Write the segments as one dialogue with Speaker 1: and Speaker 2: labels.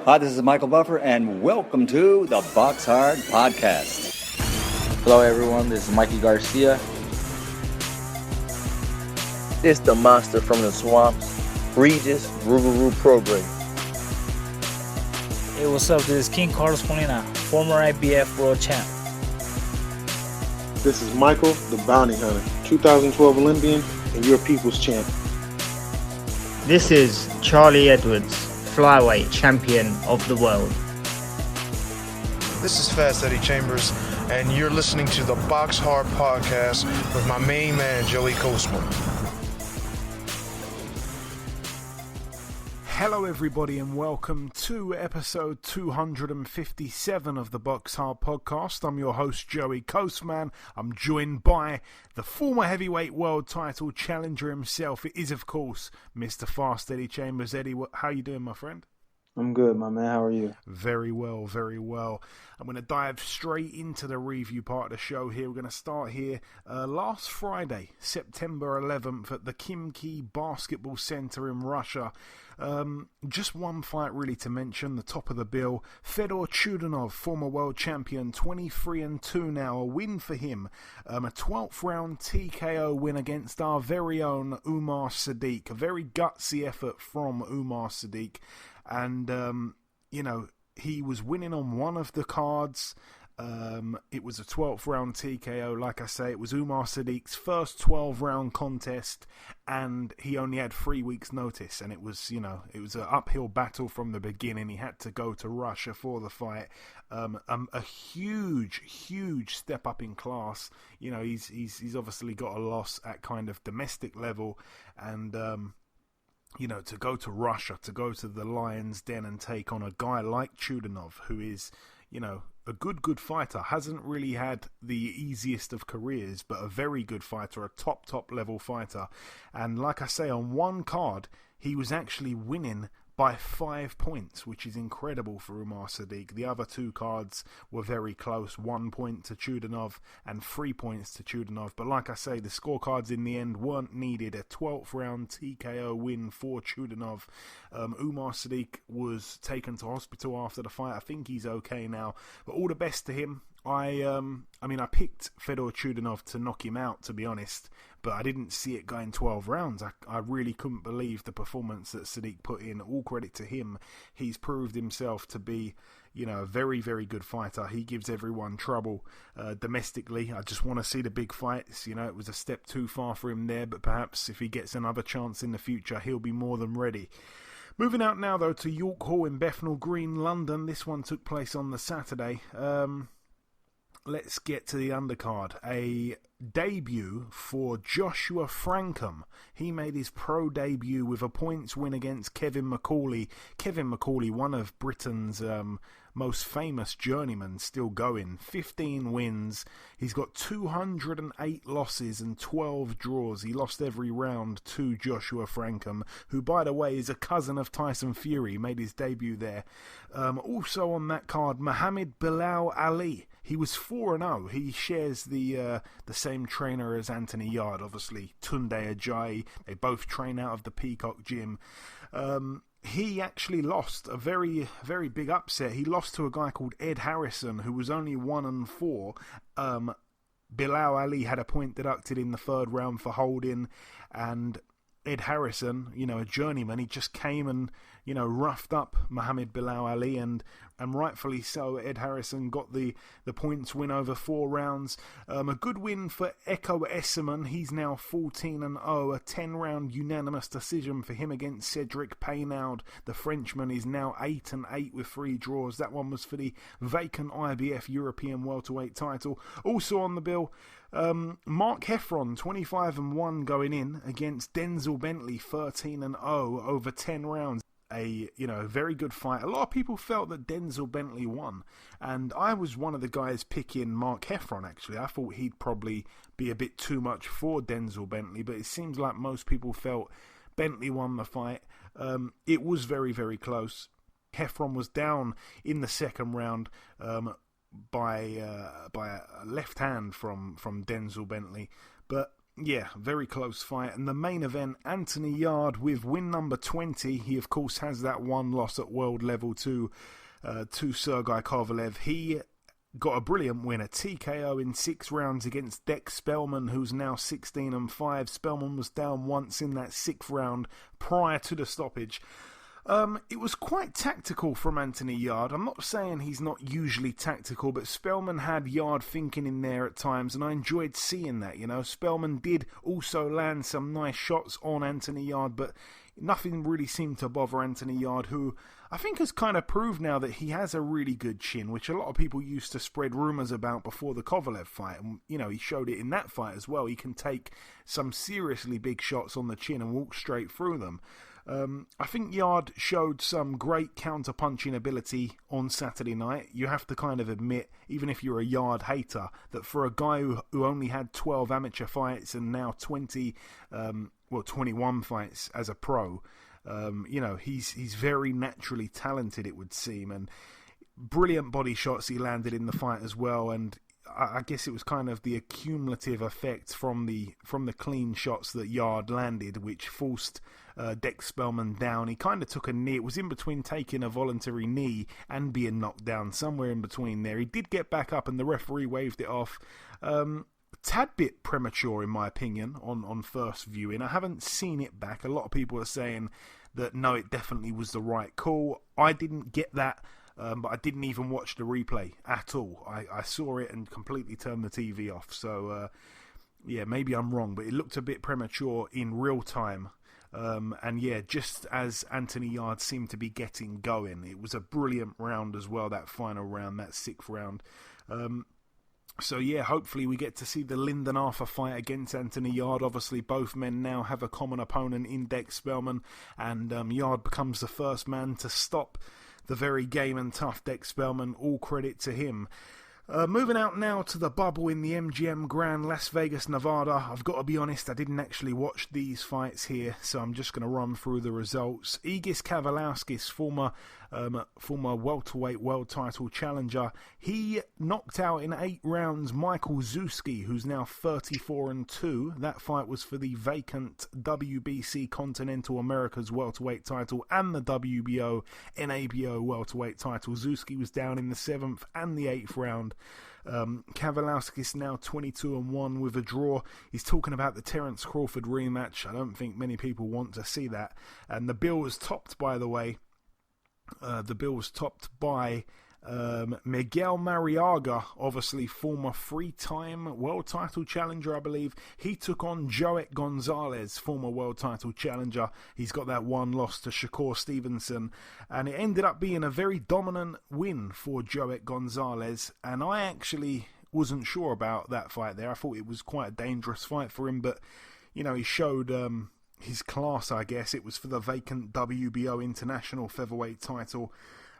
Speaker 1: Hi, this is Michael Buffer, and welcome to the BoxHard Podcast.
Speaker 2: Hello, everyone. This is Mikey Garcia.
Speaker 3: This the monster from the swamps, Regis Rougarou Program.
Speaker 4: Hey, what's up? This is King Carlos Molina, former IBF world champ.
Speaker 5: This is Michael, the Bounty Hunter, 2012 Olympian and your people's champ.
Speaker 6: This is Charlie Edwards, flyweight champion of the world.
Speaker 7: This is Fast Eddie Chambers, and you're listening to the BoxHard Podcast with my main man, Joey Coastman.
Speaker 8: Hello everybody and welcome to episode 257 of the BoxHard Podcast. I'm your host Joey Coastman. I'm joined by the former heavyweight world title challenger himself. It is of course Mr. Fast Eddie Chambers. Eddie, how you doing, my friend?
Speaker 9: I'm good, my man. How are you?
Speaker 8: Very well, very well. I'm going to dive straight into the review part of the show here. We're going to start here last Friday, September 11th at the Khimki Basketball Center in Russia. Just one fight really to mention, the top of the bill. Fedor Chudanov, former world champion, 23-2 now, a win for him. A 12th round TKO win against our very own Umar Sadiq. A very gutsy effort from Umar Sadiq. And, he was winning on one of the cards. It was a 12th round TKO. Like I say, it was Umar Sadiq's first 12-round contest, and he only had 3 weeks' notice. And it was an uphill battle from the beginning. He had to go to Russia for the fight. A huge step up in class. He's obviously got a loss at kind of domestic level, and to go to Russia, to go to the Lion's Den and take on a guy like Chudanov, who is, a good fighter, hasn't really had the easiest of careers, but a very good fighter, a top level fighter. And like I say, on one card, he was actually winning by 5 points, which is incredible for Umar Sadiq. The other two cards were very close, 1 point to Chudanov and 3 points to Chudanov. But like I say, the scorecards in the end weren't needed. A 12th round TKO win for Chudanov. Umar Sadiq was taken to hospital after the fight. I think he's okay now, but all the best to him. I picked Fedor Chudanov to knock him out, to be honest, but I didn't see it going 12 rounds. I really couldn't believe the performance that Sadiq put in. All credit to him. He's proved himself to be, a very, very good fighter. He gives everyone trouble domestically. I just want to see the big fights. It was a step too far for him there, but perhaps if he gets another chance in the future, he'll be more than ready. Moving out now, though, to York Hall in Bethnal Green, London. This one took place on the Saturday. Let's get to the undercard. A debut for Joshua Frankham. He made his pro debut with a points win against Kevin McCauley. Kevin McCauley, one of Britain's most famous journeymen, still going. 15 wins. He's got 208 losses and 12 draws. He lost every round to Joshua Frankham, who, by the way, is a cousin of Tyson Fury. He made his debut there. Also on that card, Muhammad Bilal Ali. He was 4-0. He shares the same trainer as Anthony Yarde, obviously, Tunde Ajayi. They both train out of the Peacock Gym. He actually lost a very, very big upset. He lost to a guy called Ed Harrison, who was only 1-4. Bilal Ali had a point deducted in the third round for holding, and Ed Harrison, a journeyman, he just came and, roughed up Muhammad Bilal Ali, and rightfully so. Ed Harrison got the points win over 4 rounds. A good win for Eko Esserman. He's now 14-0. A 10-round unanimous decision for him against Cedric Paynaud. The Frenchman is now 8-8 with 3 draws. That one was for the vacant IBF European welterweight title. Also on the bill, Mark Heffron, 25-1 going in against Denzel Bentley, 13-0 over 10 rounds. A very good fight. A lot of people felt that Denzel Bentley won, and I was one of the guys picking Mark Heffron. Actually, I thought he'd probably be a bit too much for Denzel Bentley, but it seems like most people felt Bentley won the fight. It was very, very close. Heffron was down in the second round by a left hand from Denzel Bentley, but Yeah, very close fight. And the main event, Anthony Yarde with win number 20. He, of course, has that one loss at world level to Sergei Kovalev. He got a brilliant win, a TKO in 6 rounds against Dex Spellman, who's now 16-5. Spellman was down once in that 6th round prior to the stoppage. It was quite tactical from Anthony Yarde. I'm not saying he's not usually tactical, but Spellman had Yarde thinking in there at times, and I enjoyed seeing that. Spellman did also land some nice shots on Anthony Yarde, but nothing really seemed to bother Anthony Yarde, who I think has kind of proved now that he has a really good chin, which a lot of people used to spread rumours about before the Kovalev fight. And, he showed it in that fight as well. He can take some seriously big shots on the chin and walk straight through them. I think Yarde showed some great counter-punching ability on Saturday night. You have to kind of admit, even if you're a Yarde hater, that for a guy who only had 12 amateur fights and now 21 fights as a pro, he's very naturally talented, it would seem, and brilliant body shots he landed in the fight as well. And I guess it was kind of the accumulative effect from the clean shots that Yarde landed, which forced Dex Spellman down. He kind of took a knee. It was in between taking a voluntary knee and being knocked down, somewhere in between there. He did get back up and the referee waved it off. Tad bit premature, in my opinion, on first viewing. I haven't seen it back. A lot of people are saying that no, it definitely was the right call. I didn't get that. But I didn't even watch the replay at all. I saw it and completely turned the TV off. So, maybe I'm wrong, but it looked a bit premature in real time. Just as Anthony Yarde seemed to be getting going. It was a brilliant round as well, that final round, that 6th round. Hopefully we get to see the Lyndon Arthur fight against Anthony Yarde. Obviously, both men now have a common opponent in Dex Spellman, and Yarde becomes the first man to stop the very game and tough Dex Spellman. All credit to him. Moving out now to the bubble in the MGM Grand, Las Vegas, Nevada. I've got to be honest, I didn't actually watch these fights here, so I'm just going to run through the results. Egis Kavaliauskas, former welterweight world title challenger, he knocked out in 8 rounds Michael Zuski, who's now 34-2. That fight was for the vacant WBC Continental Americas welterweight title and the WBO NABO welterweight title. Zuski was down in the 7th and the 8th round. Kavaliauskas now 22-1 with a draw. He's talking about the Terence Crawford rematch. I don't think many people want to see that. And the bill was topped, by the way. By Miguel Mariaga, obviously former 3-time world title challenger, I believe. He took on Joet Gonzalez, former world title challenger. He's got that one loss to Shakur Stevenson, and it ended up being a very dominant win for Joet Gonzalez, and I actually wasn't sure about that fight there. I thought it was quite a dangerous fight for him, but he showed his class, I guess. It was for the vacant WBO International Featherweight title.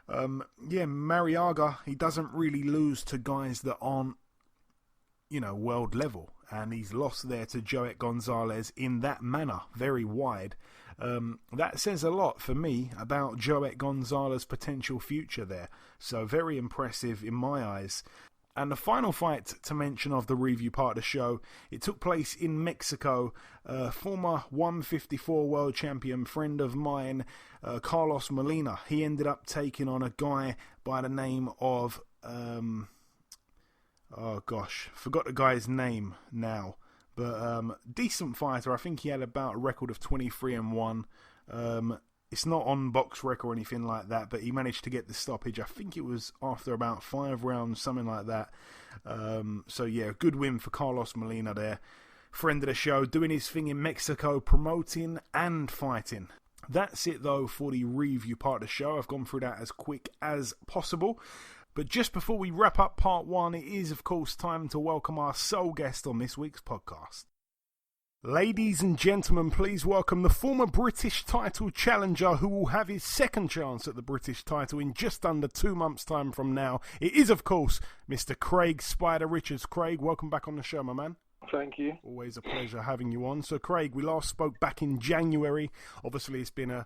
Speaker 8: Mariaga, he doesn't really lose to guys that aren't, world level. And he's lost there to Joet Gonzalez in that manner, very wide. That says a lot for me about Joet Gonzalez's potential future there. So very impressive in my eyes. And the final fight to mention of the review part of the show, it took place in Mexico. Former 154 world champion, friend of mine, Carlos Molina. He ended up taking on a guy by the name of, forgot the guy's name now. But decent fighter. I think he had about a record of 23-1. It's not on BoxRec or anything like that, but he managed to get the stoppage. I think it was after about 5 rounds, something like that. Good win for Carlos Molina there. Friend of the show, doing his thing in Mexico, promoting and fighting. That's it, though, for the review part of the show. I've gone through that as quick as possible. But just before we wrap up part 1, it is, of course, time to welcome our sole guest on this week's podcast. Ladies and gentlemen, please welcome the former British title challenger who will have his second chance at the British title in just under 2 months' time from now. It is, of course, Mr. Craig Spider Richards. Craig, welcome back on the show, my man. Thank you. Always a pleasure having you on. So, Craig, we last spoke back in January. Obviously, it's been a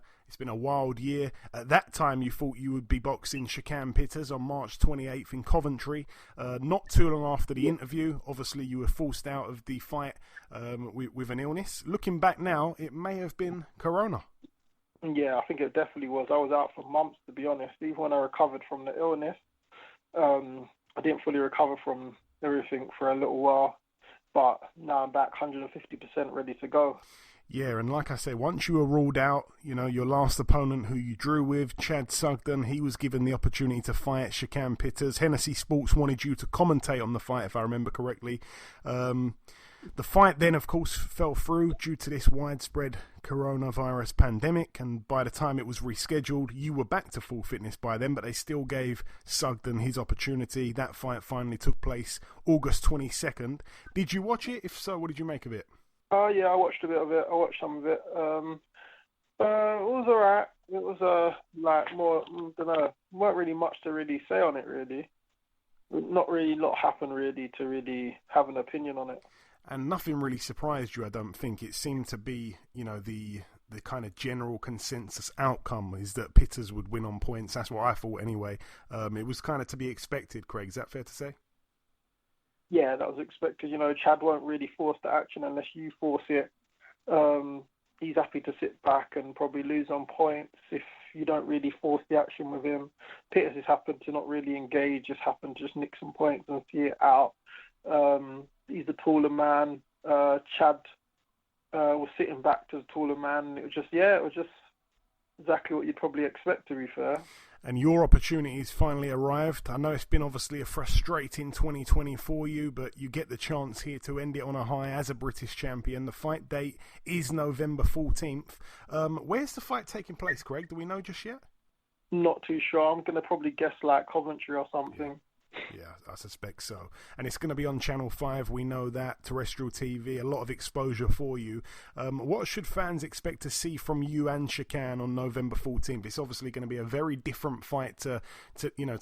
Speaker 8: wild year. At that time, you thought you would be boxing Shakan Pitters on March 28th in Coventry. Not too long after the interview, obviously, you were forced out of the fight with an illness. Looking back now, it may have been Corona.
Speaker 10: Yeah, I think it definitely was. I was out for months, to be honest. Even when I recovered from the illness, I didn't fully recover from everything for a little while. But now I'm back 150% ready to go.
Speaker 8: Yeah, and like I say, once you were ruled out, your last opponent who you drew with, Chad Sugden, he was given the opportunity to fight Shakan Pitters. Hennessy Sports wanted you to commentate on the fight, if I remember correctly. The fight then, of course, fell through due to this widespread coronavirus pandemic, and by the time it was rescheduled, you were back to full fitness by then, but they still gave Sugden his opportunity. That fight finally took place August 22nd. Did you watch it? If so, what did you make of it?
Speaker 10: Yeah, I watched a bit of it. I watched some of it. It was alright. It was more, I don't know, weren't really much to really say on it, really. Not really a lot happened really to really have an opinion on it.
Speaker 8: And nothing really surprised you, I don't think. It seemed to be, the kind of general consensus outcome is that Pitters would win on points. That's what I thought anyway. It was kind of to be expected, Craig. Is that fair to say?
Speaker 10: Yeah, that was expected. Chad won't really force the action unless you force it. He's happy to sit back and probably lose on points if you don't really force the action with him. Pitters has happened to not really engage, just happened to just nick some points and see it out. He's the taller man. Chad was sitting back to the taller man. It was just exactly what you'd probably expect, to be fair.
Speaker 8: And your opportunities finally arrived. I know it's been obviously a frustrating 2020 for you, but you get the chance here to end it on a high as a British champion. The fight date is November 14th. Where's the fight taking place, Craig? Do we know just yet?
Speaker 10: Not too sure. I'm going to probably guess like Coventry or something.
Speaker 8: Yeah, I suspect so. And it's going to be on Channel 5, we know that, terrestrial TV, a lot of exposure for you. What should fans expect to see from you and Shakan on November 14th? It's obviously going to be a very different fight to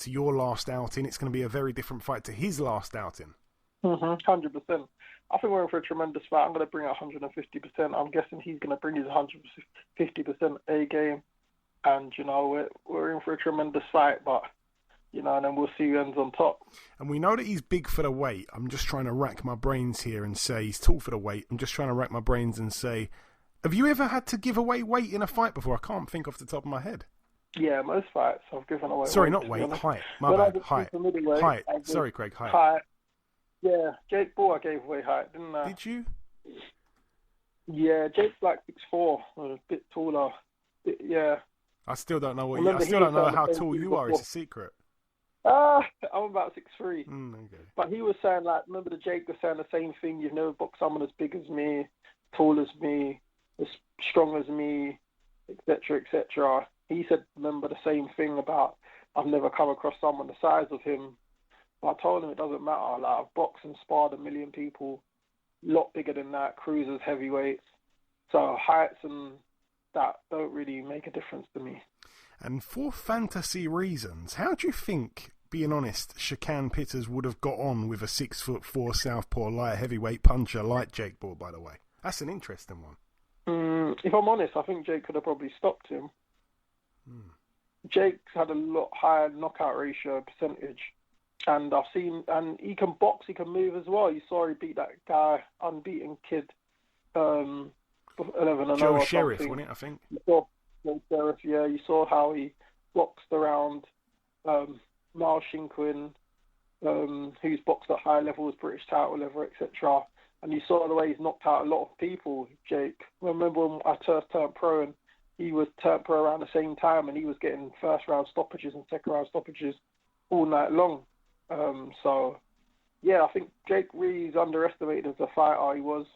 Speaker 8: your last outing. It's going to be a very different fight to his last outing.
Speaker 10: 100%. I think we're in for a tremendous fight. I'm going to bring it 150%. I'm guessing he's going to bring his 150% A game. And, we're in for a tremendous fight, but... and then we'll see who ends on top.
Speaker 8: And we know that he's big for the weight. I'm just trying to rack my brains here and say he's tall for the weight. I'm just trying to rack my brains and say, have you ever had to give away weight in a fight before? I can't think off the top of my head.
Speaker 10: Yeah, most fights I've given away.
Speaker 8: Sorry,
Speaker 10: weight,
Speaker 8: not weight, height. My bad, height. Height. Sorry, Craig, height.
Speaker 10: Height. Yeah, Jake Paul, I gave away height, didn't I?
Speaker 8: Did you?
Speaker 10: Yeah, Jake's like 6'4", a bit taller. Yeah.
Speaker 8: I still don't know I still don't know how tall you are. It's a secret.
Speaker 10: I'm about 6'3".
Speaker 8: Okay.
Speaker 10: But he was saying, remember the Jake was saying the same thing, you've never boxed someone as big as me, tall as me, as strong as me, etc., etc. He said, remember the same thing about, I've never come across someone the size of him. But I told him it doesn't matter. I've boxed and sparred 1 million people, a lot bigger than that, cruisers, heavyweights. So heights and that don't really make a difference to me.
Speaker 8: And for fantasy reasons, how do you think, being honest, Shakan Pitters would have got on with a 6'4" southpaw light heavyweight puncher like Jake Paul, by the way? That's an interesting one.
Speaker 10: If I'm honest, I think Jake could have probably stopped him. Jake's had a lot higher knockout ratio percentage. And I've seen, and he can box, he can move as well. You saw he beat that guy, unbeaten kid, 11-0
Speaker 8: Joe
Speaker 10: or
Speaker 8: Sheriff,
Speaker 10: something.
Speaker 8: wasn't it, I think?
Speaker 10: Sheriff, yeah. You saw how he boxed around Miles Shinkwin, who's boxed at high levels, British title level, etc. And you saw the way he's knocked out a lot of people, Jake. I remember when I first turned pro and he was turned pro around the same time and he was getting first round stoppages and second round stoppages all night long. So, yeah, I think Jake really is underestimated as a fighter. He was,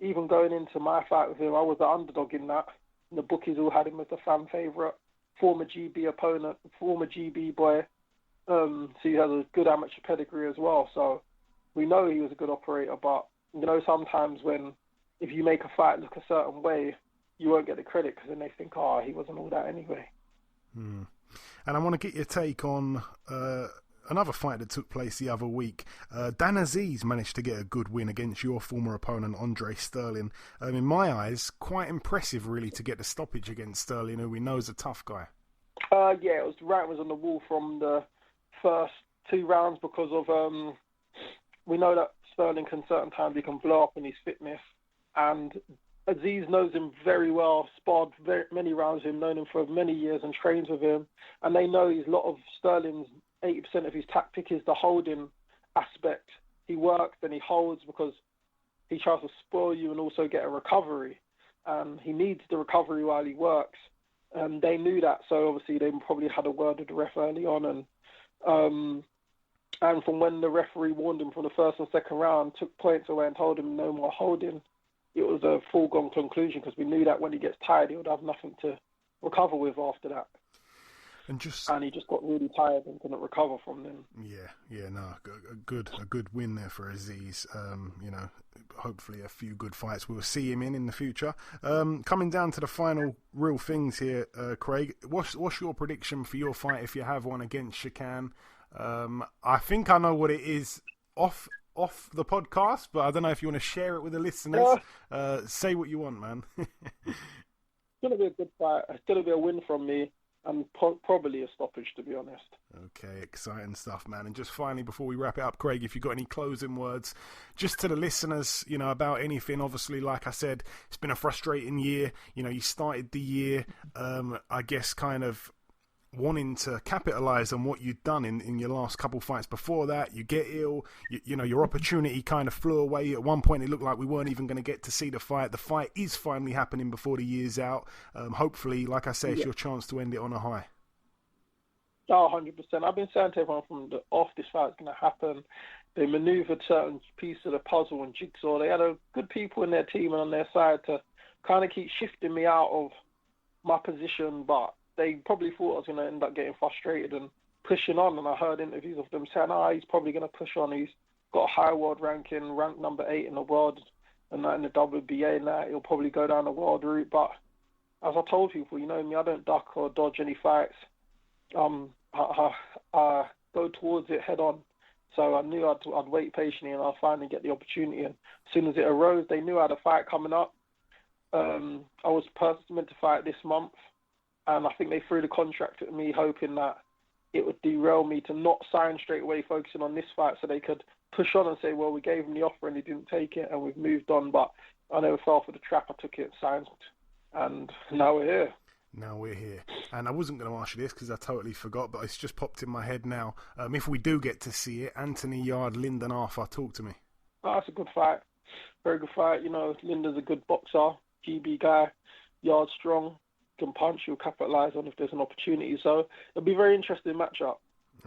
Speaker 10: even going into my fight with him, I was the underdog in that. And the bookies all had him as a fan favourite, former GB opponent, former GB boy. So he has a good amateur pedigree as well. So we know he was a good operator, but, sometimes if you make a fight look a certain way, you won't get the credit because then they think, he wasn't all that anyway.
Speaker 8: And I want to get your take on another fight that took place the other week. Dan Azeez managed to get a good win against your former opponent, Andre Sterling. In my eyes, quite impressive, really, to get the stoppage against Sterling, who we know is a tough guy.
Speaker 10: Yeah, it was the writing was on the wall from the first 2 rounds because of we know that Sterling can certain times he can blow up in his fitness, and Azeez knows him very well, sparred many rounds with him, known him for many years and trains with him, and they know he's a lot of Sterling's 80% of his tactic is the holding aspect. He works and he holds because he tries to spoil you and also get a recovery, and he needs the recovery while he works. And they knew that, so obviously they probably had a word with the ref early on, and from when the referee warned him from the first and second round, took points away and told him no more holding, it was a foregone conclusion because we knew that when he gets tired, he would have nothing to recover with after that. And he just got really tired and couldn't recover from them. A good win there for Azeez. Hopefully a few good fights we'll see him in the future. Coming down to the final real things here, Craig. What's your prediction for your fight if you have one against Shakan? I think I know what it is off the podcast, but I don't know if you want to share it with the listeners. Say what you want, man. It's gonna be a good fight. It's gonna be a win from me. And probably a stoppage, to be honest. Okay, exciting stuff, man. And just finally, before we wrap it up, Craig, if you've got any closing words, just to the listeners, about anything. Obviously, like I said, it's been a frustrating year. You started the year, I guess, kind of wanting to capitalise on what you'd done in your last couple fights before that. You get ill, your opportunity kind of flew away. At one point it looked like we weren't even going to get to see the fight. The fight is finally happening before the year's out. Hopefully, like I say, it's your chance to end it on a high. Oh, 100%. I've been saying to everyone from the off this fight's going to happen. They manoeuvred certain pieces of the puzzle and jigsaw. They had good people in their team and on their side to kind of keep shifting me out of my position, but they probably thought I was going to end up getting frustrated and pushing on. And I heard interviews of them saying, he's probably going to push on. He's got a high world ranking, ranked number 8 in the world, and not in the WBA now. He'll probably go down the world route. But as I told people, you know me, I don't duck or dodge any fights. I go towards it head on. So I knew I'd wait patiently and I'll finally get the opportunity. And as soon as it arose, they knew I had a fight coming up. I was meant to fight this month. And I think they threw the contract at me hoping that it would derail me to not sign straight away, focusing on this fight so they could push on and say, well, we gave him the offer and he didn't take it and we've moved on. But I never fell for the trap. I took it, signed, and now we're here. And I wasn't going to ask you this because I totally forgot, but it's just popped in my head now. If we do get to see it, Anthony Yarde, Lyndon Arthur, talk to me. Oh, that's a good fight. Very good fight. Lyndon's a good boxer, GB guy, Yarde strong. Can punch, you'll capitalise on if there's an opportunity. So it'll be a very interesting matchup.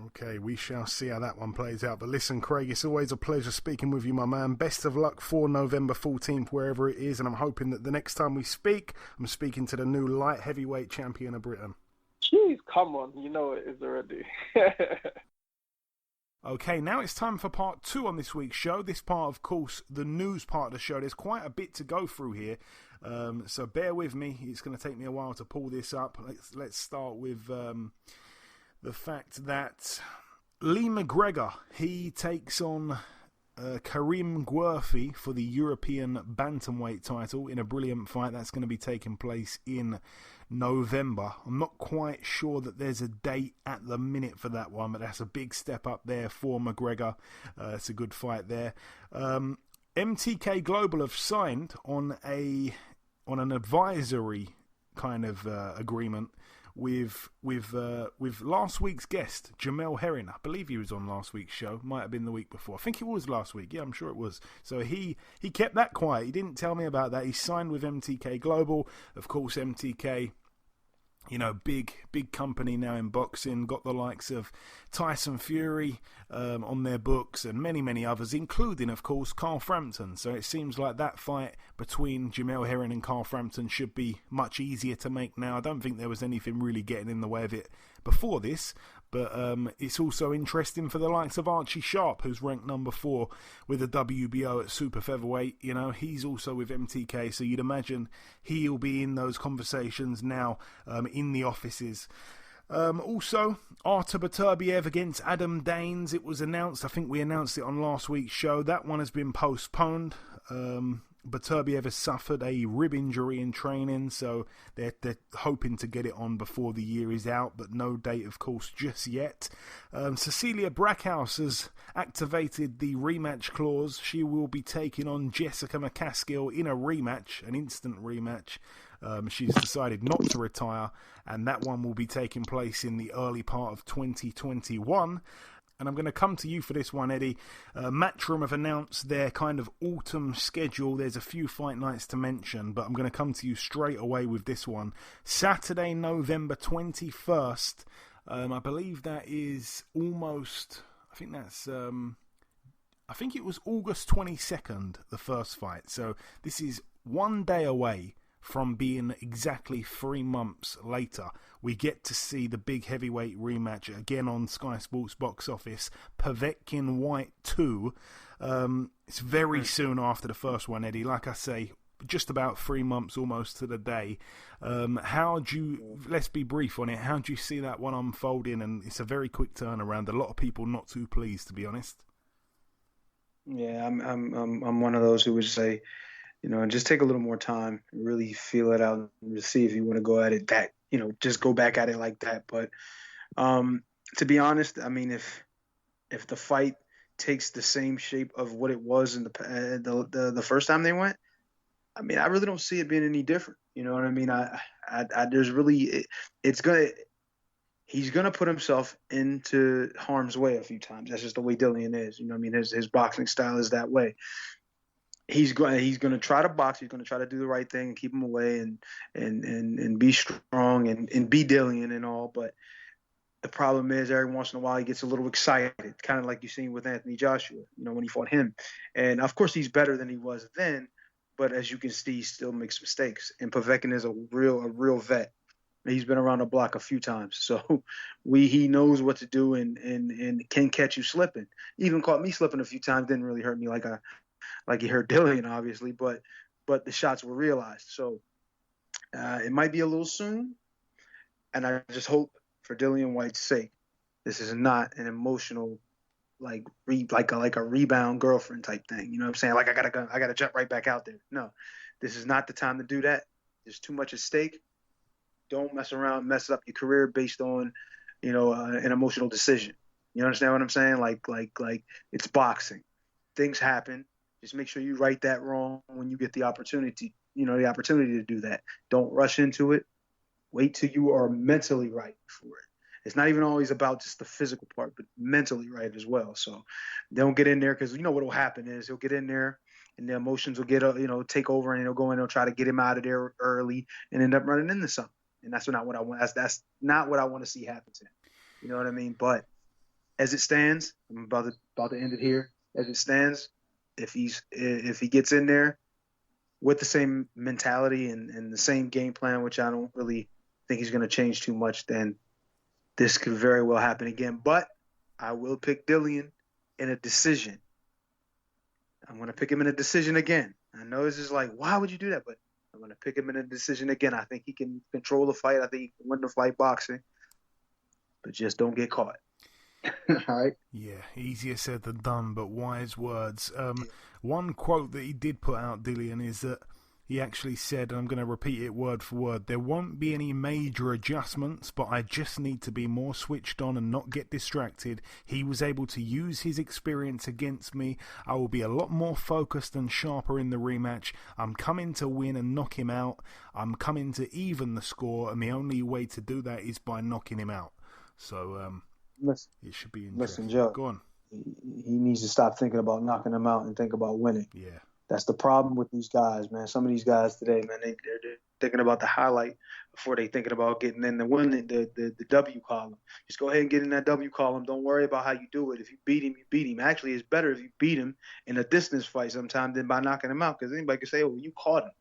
Speaker 10: Okay, we shall see how that one plays out. But listen, Craig, it's always a pleasure speaking with you, my man. Best of luck for November 14th, wherever it is. And I'm hoping that the next time we speak, I'm speaking to the new light heavyweight champion of Britain. Jeez, come on. You know it is already. Okay, now it's time for part 2 on this week's show. This part, of course, the news part of the show. There's quite a bit to go through here. So bear with me. It's going to take me a while to pull this up. Let's start with the fact that Lee McGregor, he takes on Karim Guerfi for the European bantamweight title in a brilliant fight that's going to be taking place in November. I'm not quite sure that there's a date at the minute for that one, but that's a big step up there for McGregor. It's a good fight there. MTK Global have signed on an advisory kind of agreement with last week's guest, Jamel Herring. I believe he was on last week's show. Might have been the week before. I think it was last week. Yeah, I'm sure it was. So he kept that quiet. He didn't tell me about that. He signed with MTK Global. Of course, MTK, big company now in boxing. Got the likes of Tyson Fury on their books and many, many others, including, of course, Carl Frampton. So it seems like that fight between Jamel Herring and Carl Frampton should be much easier to make now. I don't think there was anything really getting in the way of it before this, but it's also interesting for the likes of Archie Sharp, who's ranked number 4 with the WBO at super featherweight. He's also with MTK, so you'd imagine he'll be in those conversations now in the offices.
Speaker 8: Also, Artur Beterbiev against Adam Danes. It was announced, I think we announced it on last week's show. That one has been postponed. Beterbiev has suffered a rib injury in training, so they're hoping to get it on before the year is out, but no date, of course, just yet. Cecilia Brackhouse has activated the rematch clause. She will be taking on Jessica McCaskill in a rematch, an instant rematch. She's decided not to retire, and that one will be taking place in the early part of 2021. And I'm going to come to you for this one, Eddie. Matchroom have announced their kind of autumn schedule. There's a few fight nights to mention, but I'm going to come to you straight away with this one. Saturday, November 21st. I believe that is almost... I think it was August 22nd, the first fight. So this is one day away from being exactly 3 months later. We get to see the big heavyweight rematch again on Sky Sports Box Office, Povetkin White 2. It's very soon after the first one, Eddie. Like I say, just about 3 months almost to the day. Let's be brief on it, how do you see that one unfolding? And it's a very quick turnaround. A lot of people not too pleased, to be honest.
Speaker 9: Yeah, I'm one of those who would say, just take a little more time, really feel it out, and see if you want to go at it that, just go back at it like that. But to be honest, I mean, if the fight takes the same shape of what it was in the first time they went, I mean, I really don't see it being any different. You know what I mean? He's gonna put himself into harm's way a few times. That's just the way Dillian is. You know what I mean? His boxing style is that way. He's going to try to box. He's going to try to do the right thing and keep him away and be strong and be Dillian and all. But the problem is every once in a while he gets a little excited, kind of like you've seen with Anthony Joshua, when he fought him. And, of course, he's better than he was then. But as you can see, he still makes mistakes. And Povetkin is a real vet. He's been around the block a few times. So he knows what to do and can catch you slipping. Even caught me slipping a few times. Didn't really hurt me like he hurt Dillian, obviously, but the shots were realized. So it might be a little soon, and I just hope for Dillian White's sake, this is not an emotional, like a rebound girlfriend type thing. You know what I'm saying? Like I gotta jump right back out there. No, this is not the time to do that. There's too much at stake. Don't mess around, mess up your career based on, an emotional decision. You understand what I'm saying? Like it's boxing. Things happen. Just make sure you right that wrong when you get the opportunity, to do that. Don't rush into it. Wait till you are mentally right for it. It's not even always about just the physical part, but mentally right as well. So don't get in there because what will happen is he'll get in there and the emotions will get, take over and he'll go in and try to get him out of there early and end up running into something. And that's not what I want. That's not what I want to see happen to him. You know what I mean? But as it stands, I'm about to end it here. As it stands, if he gets in there with the same mentality and the same game plan, which I don't really think he's going to change too much, then this could very well happen again. But I will pick Dillian in a decision. I'm going to pick him in a decision again. I know this is like, why would you do that? But I'm going to pick him in a decision again. I think he can control the fight. I think he can win the fight boxing. But just don't get caught. All right.
Speaker 8: Yeah, easier said than done, but wise words. One quote that he did put out, Dillian, is that he actually said, and I'm going to repeat it word for word, there won't be any major adjustments, but I just need to be more switched on and not get distracted. He was able to use his experience against me. I will be a lot more focused and sharper in the rematch. I'm coming to win and knock him out. I'm coming to even the score, and the only way to do that is by knocking him out. So, it should be interesting.
Speaker 9: Listen, Joe.
Speaker 8: Go on.
Speaker 9: He needs to stop thinking about knocking him out and think about winning.
Speaker 8: Yeah.
Speaker 9: That's the problem with these guys, man. Some of these guys today, man, they're thinking about the highlight before they thinking about getting in the win, the W column. Just go ahead and get in that W column. Don't worry about how you do it. If you beat him, you beat him. Actually, it's better if you beat him in a distance fight sometimes than by knocking him out, because anybody can say, oh, you caught him.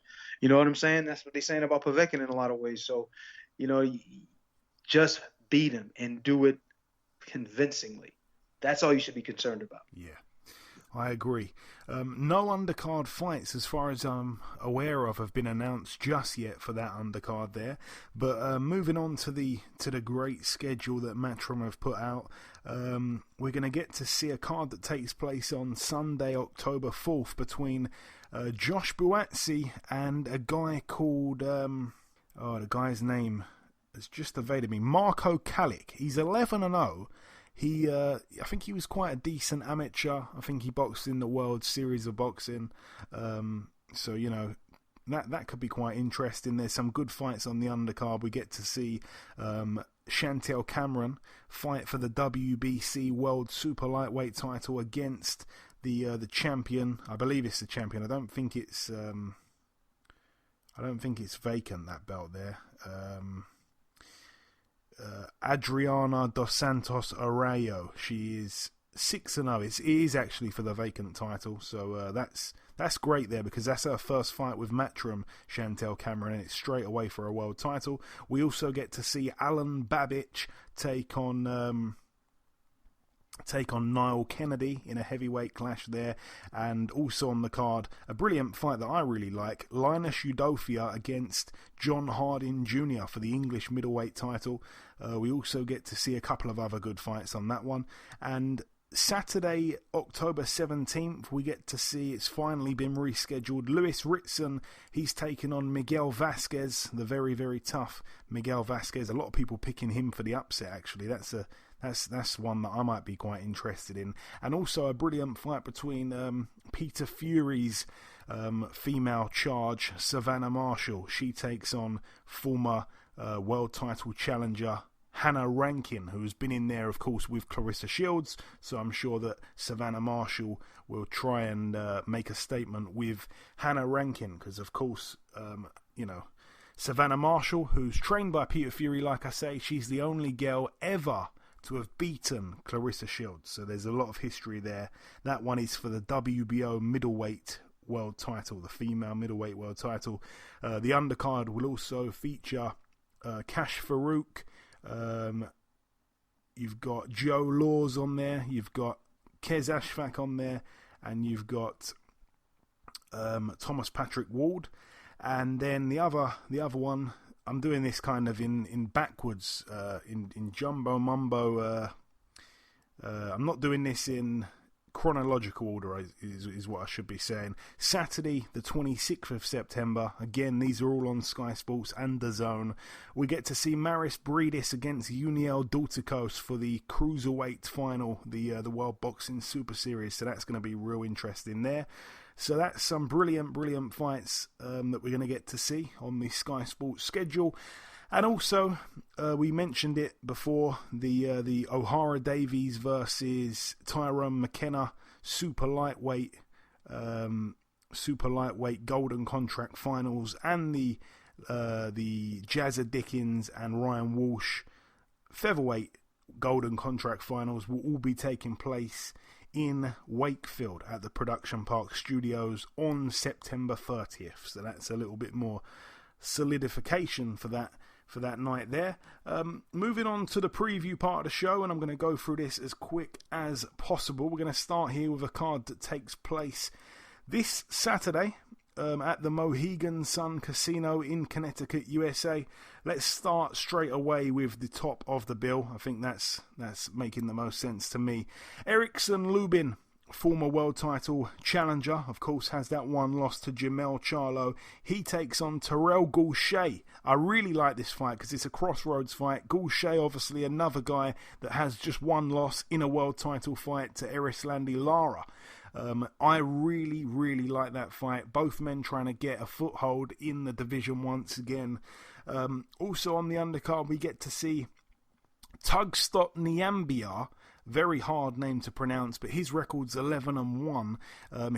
Speaker 9: You know what I'm saying? That's what they're saying about Povetkin in a lot of ways. So, just beat him and do it convincingly. That's all you should be concerned about.
Speaker 8: Yeah. I agree. No undercard fights, as far as I'm aware of, have been announced just yet for that undercard there. But moving on to the great schedule that Matchroom have put out, we're going to get to see a card that takes place on Sunday, October 4th, between Josh Buatsi and a guy called the guy's name has just evaded me. Marco Kalik. He's 11-0. I think he was quite a decent amateur. I think he boxed in the World Series of Boxing. So, you know, that could be quite interesting. There's some good fights on the undercard. We get to see Chantel Cameron fight for the WBC World Super Lightweight title against the champion. I believe it's the champion. I don't think it's vacant, that belt there. Adriana Dos Santos Arroyo. She is 6-0. It is actually for the vacant title, so that's great there, because that's her first fight with Matchroom, Chantel Cameron, and it's straight away for a world title. We also get to see Alan Babich take on Niall Kennedy in a heavyweight clash there, and also on the card, a brilliant fight that I really like, Linus Udofia against John Harding Jr. for the English middleweight title. We also get to see a couple of other good fights on that one, and Saturday, October 17th, we get to see, it's finally been rescheduled, Lewis Ritson, he's taking on Miguel Vasquez, the very, very tough Miguel Vasquez. A lot of people picking him for the upset, actually. That's one that I might be quite interested in. And also a brilliant fight between Peter Fury's female charge, Savannah Marshall. She takes on former world title challenger Hannah Rankin, who's been in there, of course, with Clarissa Shields. So I'm sure that Savannah Marshall will try and make a statement with Hannah Rankin, because, of course, Savannah Marshall, who's trained by Peter Fury, like I say, she's the only girl ever to have beaten Clarissa Shields. So there's a lot of history there. That one is for the WBO middleweight world title, the female middleweight world title. The undercard will also feature Cash Farouk. You've got Joe Laws on there, you've got Kez Ashfaq on there, and you've got Thomas Patrick Ward. And then the other one, I'm doing this kind of in backwards, in jumbo mumbo. I'm not doing this in chronological order, is what I should be saying. Saturday, the 26th of September. Again, these are all on Sky Sports and DAZN. We get to see Maris Bridis against Uniel Daltikos for the cruiserweight final, the World Boxing Super Series. So that's going to be real interesting there. So that's some brilliant fights that we're going to get to see on the Sky Sports schedule. And also, we mentioned it before, the O'Hara Davies versus Tyrone McKenna super lightweight golden contract finals, and the Jazza Dickens and Ryan Walsh featherweight golden contract finals will all be taking place in Wakefield at the Production Park Studios on September 30th. So that's a little bit more solidification for that night there. Moving on to the preview part of the show, and I'm going to go through this as quick as possible. We're going to start here with a card that takes place this Saturday at the Mohegan Sun Casino in Connecticut, USA. Let's start straight away with the top of the bill. I think that's making the most sense to me. Erickson Lubin, former world title challenger, of course, has that one loss to Jamel Charlo. He takes on Terrell Gausha. I really like this fight because it's a crossroads fight. Gausha, obviously, another guy that has just one loss in a world title fight to Erislandy Lara. I really like that fight. Both men trying to get a foothold in the division once again. Also on the undercard, we get to see Tugstop Niambia. Very hard name to pronounce, but his record's 11-1.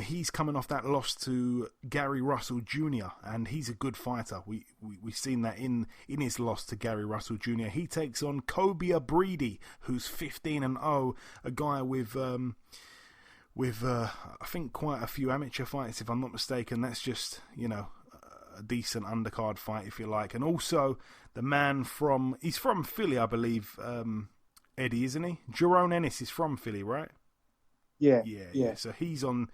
Speaker 8: He's coming off that loss to Gary Russell Jr., and he's a good fighter. We've seen that in his loss to Gary Russell Jr. He takes on Kobia Breedy, who's 15-0, a guy with I think quite a few amateur fights, if I'm not mistaken. That's just, a decent undercard fight, if you like. And also the man he's from Philly, I believe, Eddie, isn't he? Jerome Ennis is from Philly, right?
Speaker 9: Yeah.
Speaker 8: So he's on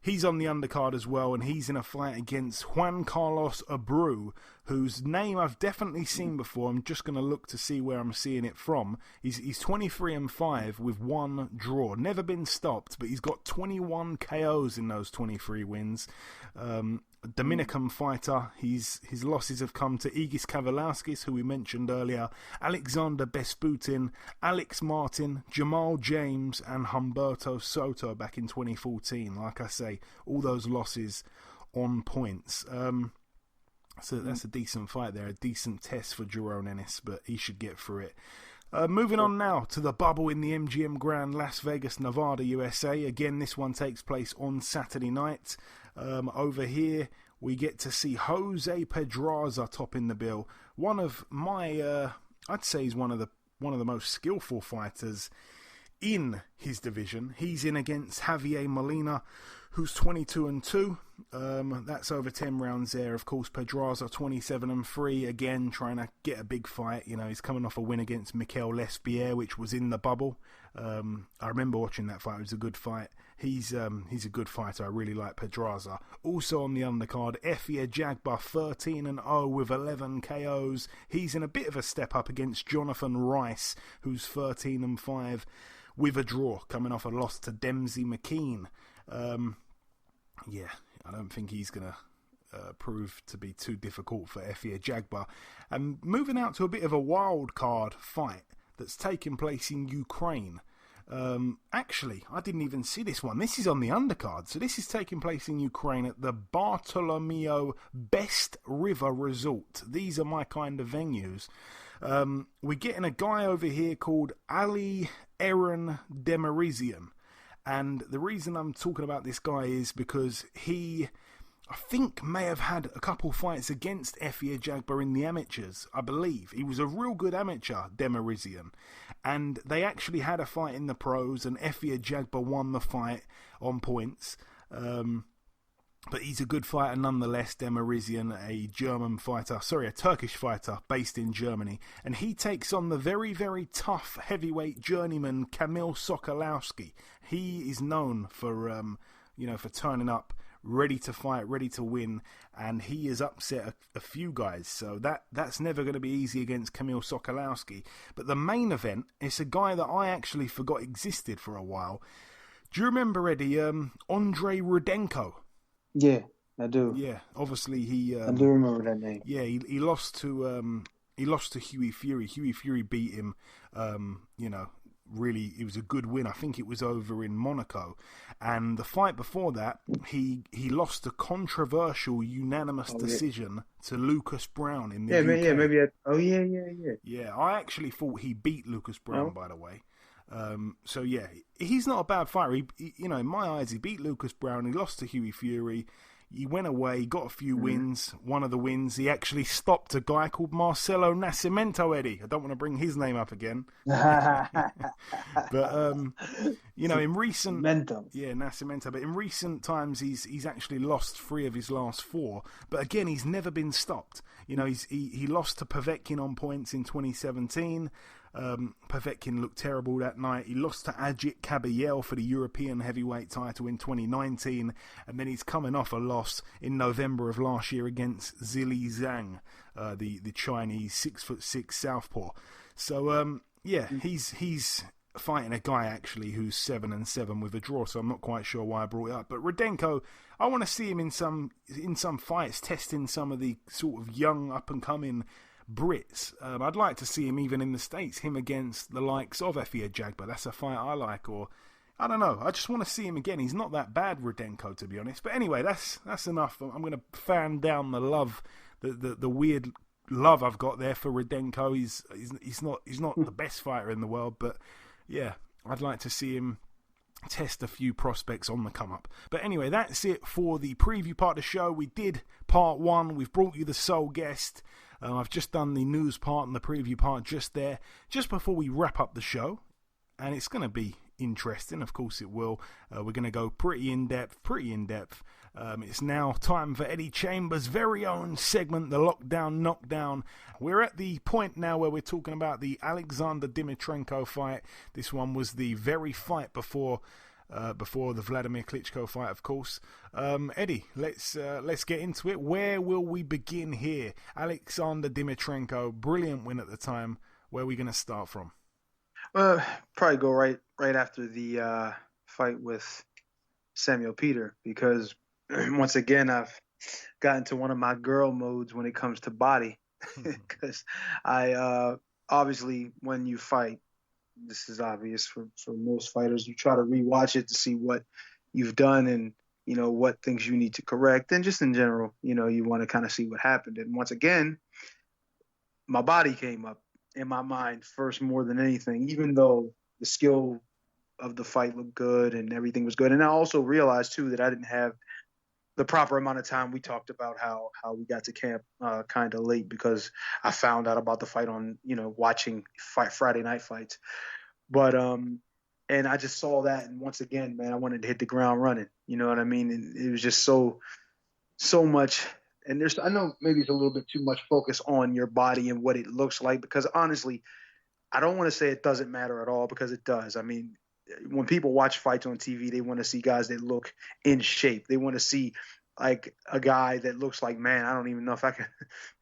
Speaker 8: the undercard as well, and he's in a fight against Juan Carlos Abreu, whose name I've definitely seen before. I'm just going to look to see where I'm seeing it from. He's 23-5 with 1 draw. Never been stopped, but he's got 21 KOs in those 23 wins. Dominican fighter. His losses have come to Igis Kavalauskas, who we mentioned earlier, Alexander Besputin, Alex Martin, Jamal James, and Humberto Soto back in 2014. Like I say, all those losses on points. So that's a decent fight there, a decent test for Jerome Ennis, but he should get through it. Moving on now to the bubble in the MGM Grand, Las Vegas, Nevada, USA. Again, this one takes place on Saturday night. Over here, we get to see Jose Pedraza topping the bill. One of my, I'd say he's one of the most skillful fighters in his division. He's in against Javier Molina, who's 22-2. That's over 10 rounds there. Of course, Pedraza 27-3. Again, trying to get a big fight. You know, he's coming off a win against Mikel Lespierre, which was in the bubble. I remember watching that fight. It was a good fight. He's a good fighter. I really like Pedraza. Also on the undercard, Efia Jagba 13-0 with 11 KOs. He's in a bit of a step up against Jonathan Rice, who's 13-5 with a draw, coming off a loss to Dempsey McKean. I don't think he's going to prove to be too difficult for Efia Jagba. And moving out to a bit of a wild card fight that's taking place in Ukraine. Actually, I didn't even see this one. This is on the undercard. So this is taking place in Ukraine at the Bartolomeo Best River Resort. These are my kind of venues. We're getting a guy over here called Ali Aaron Demarizian. And the reason I'm talking about this guy is because he, I think, may have had a couple fights against Efia Jagba in the amateurs, I believe. He was a real good amateur, Demarizian. And they actually had a fight in the pros, and Efia Jagba won the fight on points. But he's a good fighter nonetheless, Demarizian, a Turkish fighter based in Germany. And he takes on the very, very tough heavyweight journeyman Kamil Sokolowski. He is known for, for turning up, ready to fight, ready to win, and he has upset a few guys. So that's never going to be easy against Kamil Sokolowski. But the main event is a guy that I actually forgot existed for a while. Do you remember, Eddie, Andrei Rudenko?
Speaker 9: Yeah, I do.
Speaker 8: Yeah, obviously
Speaker 9: I do remember that name.
Speaker 8: Yeah, he lost to Hughie Fury. Hughie Fury beat him. Really, it was a good win. I think it was over in Monaco. And the fight before that, he lost a controversial unanimous decision to Lucas Brown in the UK. Yeah, I actually thought he beat Lucas Brown, by the way. He's not a bad fighter. He, in my eyes, he beat Lucas Brown. He lost to Hughie Fury. He went away, got a few wins. One of the wins, he actually stopped a guy called Marcelo Nascimento, Eddie. I don't want to bring his name up again. But, in recent... Nascimento. But in recent times, he's actually lost 3 of his last 4. But again, he's never been stopped. He lost to Povetkin on points in 2017. Povetkin looked terrible that night. He lost to Ajit Kabayel for the European heavyweight title in 2019, and then he's coming off a loss in November of last year against Zili Zhang, the Chinese 6'6" southpaw. So he's fighting a guy actually who's 7-7 with a draw. So I'm not quite sure why I brought it up. But Rudenko, I want to see him in some fights, testing some of the sort of young up and coming Brits. I'd like to see him even in the States, him against the likes of Efia Jagba. That's a fight I like, or I don't know. I just want to see him again. He's not that bad, Rudenko, to be honest. But anyway, that's enough. I'm going to fan down the love, the weird love I've got there for Rudenko. He's not the best fighter in the world, but yeah, I'd like to see him test a few prospects on the come up. But anyway, that's it for the preview part of the show. We did part 1. We've brought you the sole guest. I've just done the news part and the preview part just before we wrap up the show. And it's going to be interesting. Of course it will. We're going to go pretty in-depth. It's now time for Eddie Chambers' very own segment, the Lockdown Knockdown. We're at the point now where we're talking about the Alexander Dimitrenko fight. This one was the very fight before before the Vladimir Klitschko fight, of course. Eddie, let's get into it. Where will we begin here? Alexander Dimitrenko, brilliant win at the time. Where are we going to start from?
Speaker 9: Probably go right after the fight with Samuel Peter, because once again I've gotten to one of my girl modes when it comes to body, because I obviously when you fight, this is obvious for most fighters, you try to rewatch it to see what you've done and what things you need to correct, and just in general, you want to kind of see what happened. And once again, my body came up in my mind first more than anything, even though the skill of the fight looked good and everything was good. And I also realized too that I didn't have the proper amount of time. We talked about how we got to camp kind of late, because I found out about the fight on, watching Friday night fights. But and I just saw that, and once again, man, I wanted to hit the ground running. You know what I mean? And it was just so much. And I know maybe it's a little bit too much focus on your body and what it looks like, because honestly, I don't want to say it doesn't matter at all, because it does. I mean, when people watch fights on TV, they want to see guys that look in shape. They want to see like a guy that looks like, man, I don't even know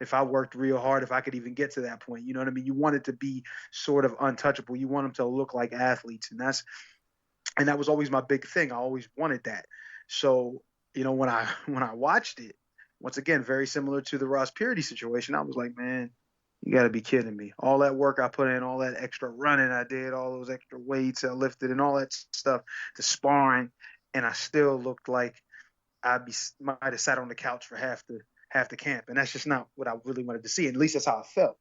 Speaker 9: if I worked real hard, if I could even get to that point. You know what I mean? You want it to be sort of untouchable. You want them to look like athletes. And that was always my big thing. I always wanted that. So, when I watched it, once again, very similar to the Ross Purity situation, I was like, man, you got to be kidding me. All that work I put in, all that extra running I did, all those extra weights I lifted and all that stuff, the sparring, and I still looked like might have sat on the couch for half the camp. And that's just not what I really wanted to see. At least that's how I felt.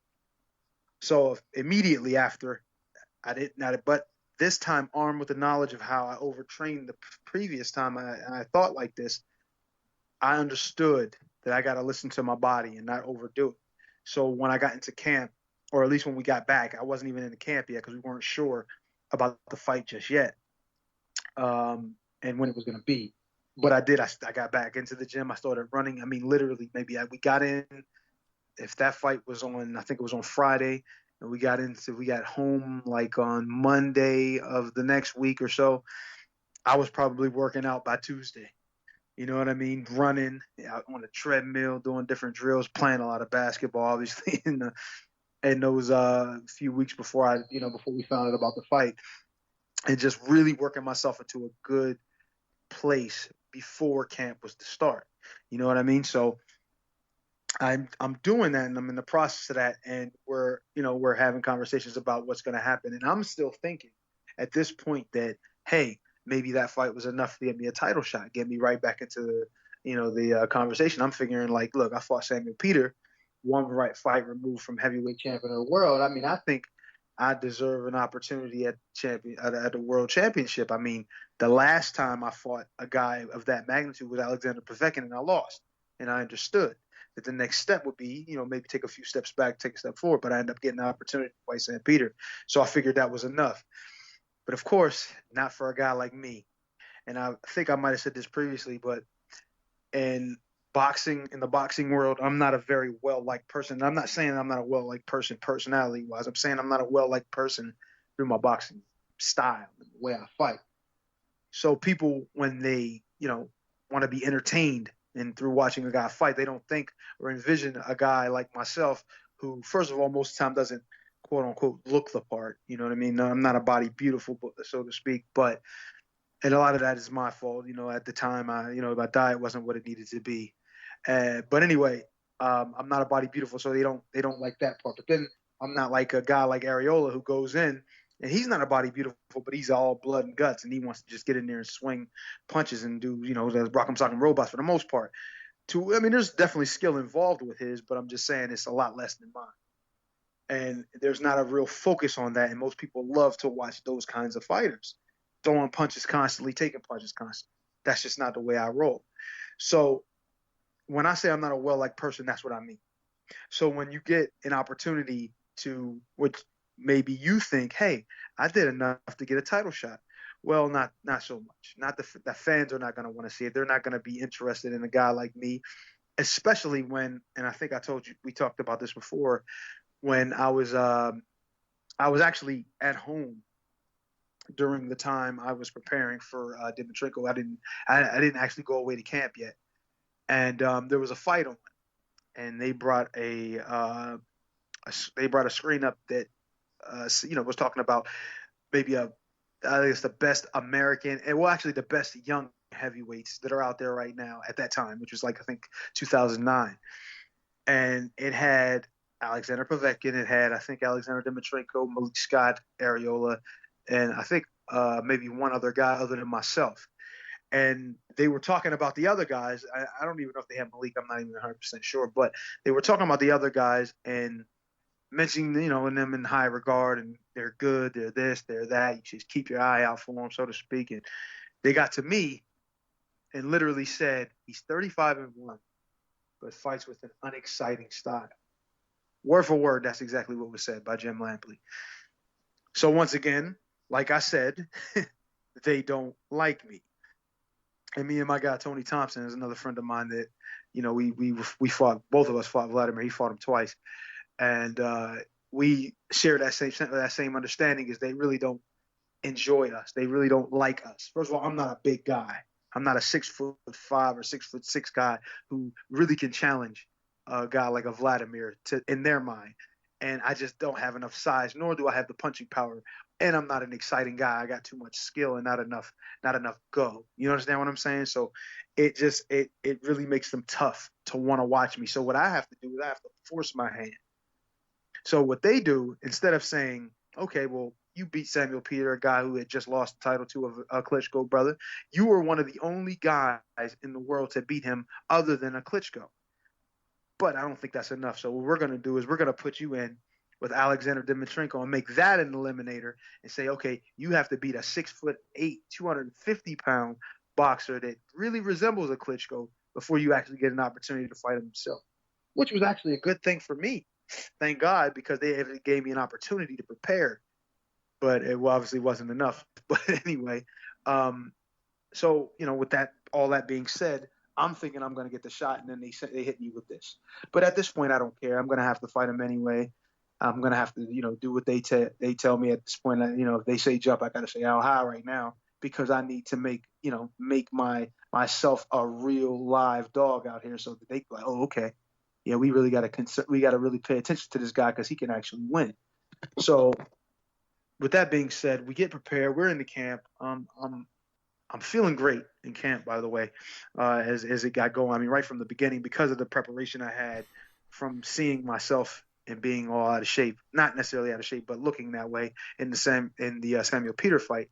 Speaker 9: So immediately after, I didn't, but this time armed with the knowledge of how I overtrained the previous time I thought like this, I understood that I got to listen to my body and not overdo it. So when I got into camp, or at least when we got back, I wasn't even in the camp yet because we weren't sure about the fight just yet, and when it was going to be. But I did. I got back into the gym. I started running. I mean, literally, we got in. If that fight was on, I think it was on Friday, and we got home like on Monday of the next week or so. I was probably working out by Tuesday. You know what I mean? Running out on the treadmill, doing different drills, playing a lot of basketball, obviously, in those few weeks before before we found out about the fight, and just really working myself into a good place before camp was to start. You know what I mean? So I'm doing that, and I'm in the process of that, and we're having conversations about what's going to happen, and I'm still thinking at this point that, hey, maybe that fight was enough to get me a title shot, get me right back into the conversation. I'm figuring like, look, I fought Samuel Peter, one right fight removed from heavyweight champion of the world. I mean, I think I deserve an opportunity at the world championship. I mean, the last time I fought a guy of that magnitude was Alexander Povetkin, and I lost. And I understood that the next step would be, maybe take a few steps back, take a step forward. But I ended up getting an opportunity to fight Sam Peter. So I figured that was enough. But of course, not for a guy like me. And I think I might have said this previously, but in the boxing world, I'm not a very well-liked person. And I'm not saying I'm not a well-liked person personality-wise. I'm saying I'm not a well-liked person through my boxing style and the way I fight. So people, when they, want to be entertained and through watching a guy fight, they don't think or envision a guy like myself who, first of all, most of the time doesn't quote unquote look the part. You know what I mean? I'm not a body beautiful, so to speak, and a lot of that is my fault. At the time, my diet wasn't what it needed to be. But anyway, I'm not a body beautiful, so they don't like that part. But then I'm not like a guy like Areola who goes in and he's not a body beautiful, but he's all blood and guts, and he wants to just get in there and swing punches and do the rock'em sock'em robots for the most part. There's definitely skill involved with his, but I'm just saying it's a lot less than mine. And there's not a real focus on that. And most people love to watch those kinds of fighters, throwing punches constantly, taking punches constantly. That's just not the way I roll. So when I say I'm not a well-liked person, that's what I mean. So when you get an opportunity to, which maybe you think, hey, I did enough to get a title shot. Well, not so much. The fans are not going to want to see it. They're not going to be interested in a guy like me, especially when, and I think I told you, we talked about this before, when I was actually at home during the time I was preparing for Dimitrenko. I didn't actually go away to camp yet, and there was a fight on, and they brought a screen up that was talking about maybe I think it's the best American, and well, actually the best young heavyweights that are out there right now at that time, which was like I think 2009, and it had Alexander Povetkin, it had I think Alexander Dimitrenko, Malik Scott, Areola, and I think maybe one other guy other than myself. And they were talking about the other guys. I don't even know if they had Malik. I'm not even 100% sure, but they were talking about the other guys and mentioning, in them in high regard, and they're good, they're this, they're that. You should keep your eye out for them, so to speak. And they got to me and literally said, he's 35-1, but fights with an unexciting style. Word for word, that's exactly what was said by Jim Lampley. So once again, like I said, they don't like me. And me and my guy Tony Thompson is another friend of mine that, we fought. Both of us fought Vladimir. He fought him twice, and we share that same understanding. Is they really don't enjoy us. They really don't like us. First of all, I'm not a big guy. I'm not a 6'5" or 6'6" guy who really can challenge a guy like a Vladimir in their mind. And I just don't have enough size, nor do I have the punching power. And I'm not an exciting guy. I got too much skill and not enough go. You understand what I'm saying? So it really makes them tough to want to watch me. So what I have to do is I have to force my hand. So what they do, instead of saying, okay, well, you beat Samuel Peter, a guy who had just lost the title to a Klitschko brother. You were one of the only guys in the world to beat him other than a Klitschko. But I don't think that's enough. So what we're going to do is we're going to put you in with Alexander Dimitrenko and make that an eliminator and say, okay, you have to beat a 6'8", 250-pound boxer that really resembles a Klitschko before you actually get an opportunity to fight him himself, which was actually a good thing for me. Thank God, because they gave me an opportunity to prepare. But it obviously wasn't enough. But anyway, so, with all that being said, I'm thinking I'm going to get the shot, and then they hit me with this. But at this point, I don't care. I'm going to have to fight them anyway. I'm going to have to, do what they tell me at this point. If they say jump, I got to say how high right now, because I need to make myself a real live dog out here, so that they like, oh, okay, yeah, we really got to really pay attention to this guy because he can actually win. So with that being said, we get prepared. We're in the camp. I'm feeling great in camp, by the way, as it got going. I mean, right from the beginning, because of the preparation I had from seeing myself and being all out of shape, not necessarily out of shape, but looking that way in the Samuel Peter fight.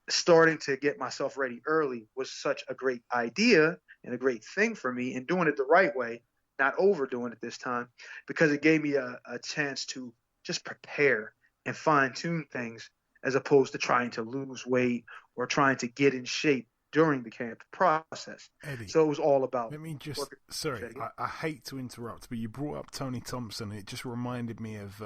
Speaker 9: Starting to get myself ready early was such a great idea and a great thing for me, and doing it the right way, not overdoing it this time, because it gave me a chance to just prepare and fine-tune things, as opposed to trying to lose weight or trying to get in shape during the camp process.
Speaker 8: Eddie,
Speaker 9: so it was all about.
Speaker 8: Let me just sorry, I hate to interrupt, but you brought up Tony Thompson. It just reminded me of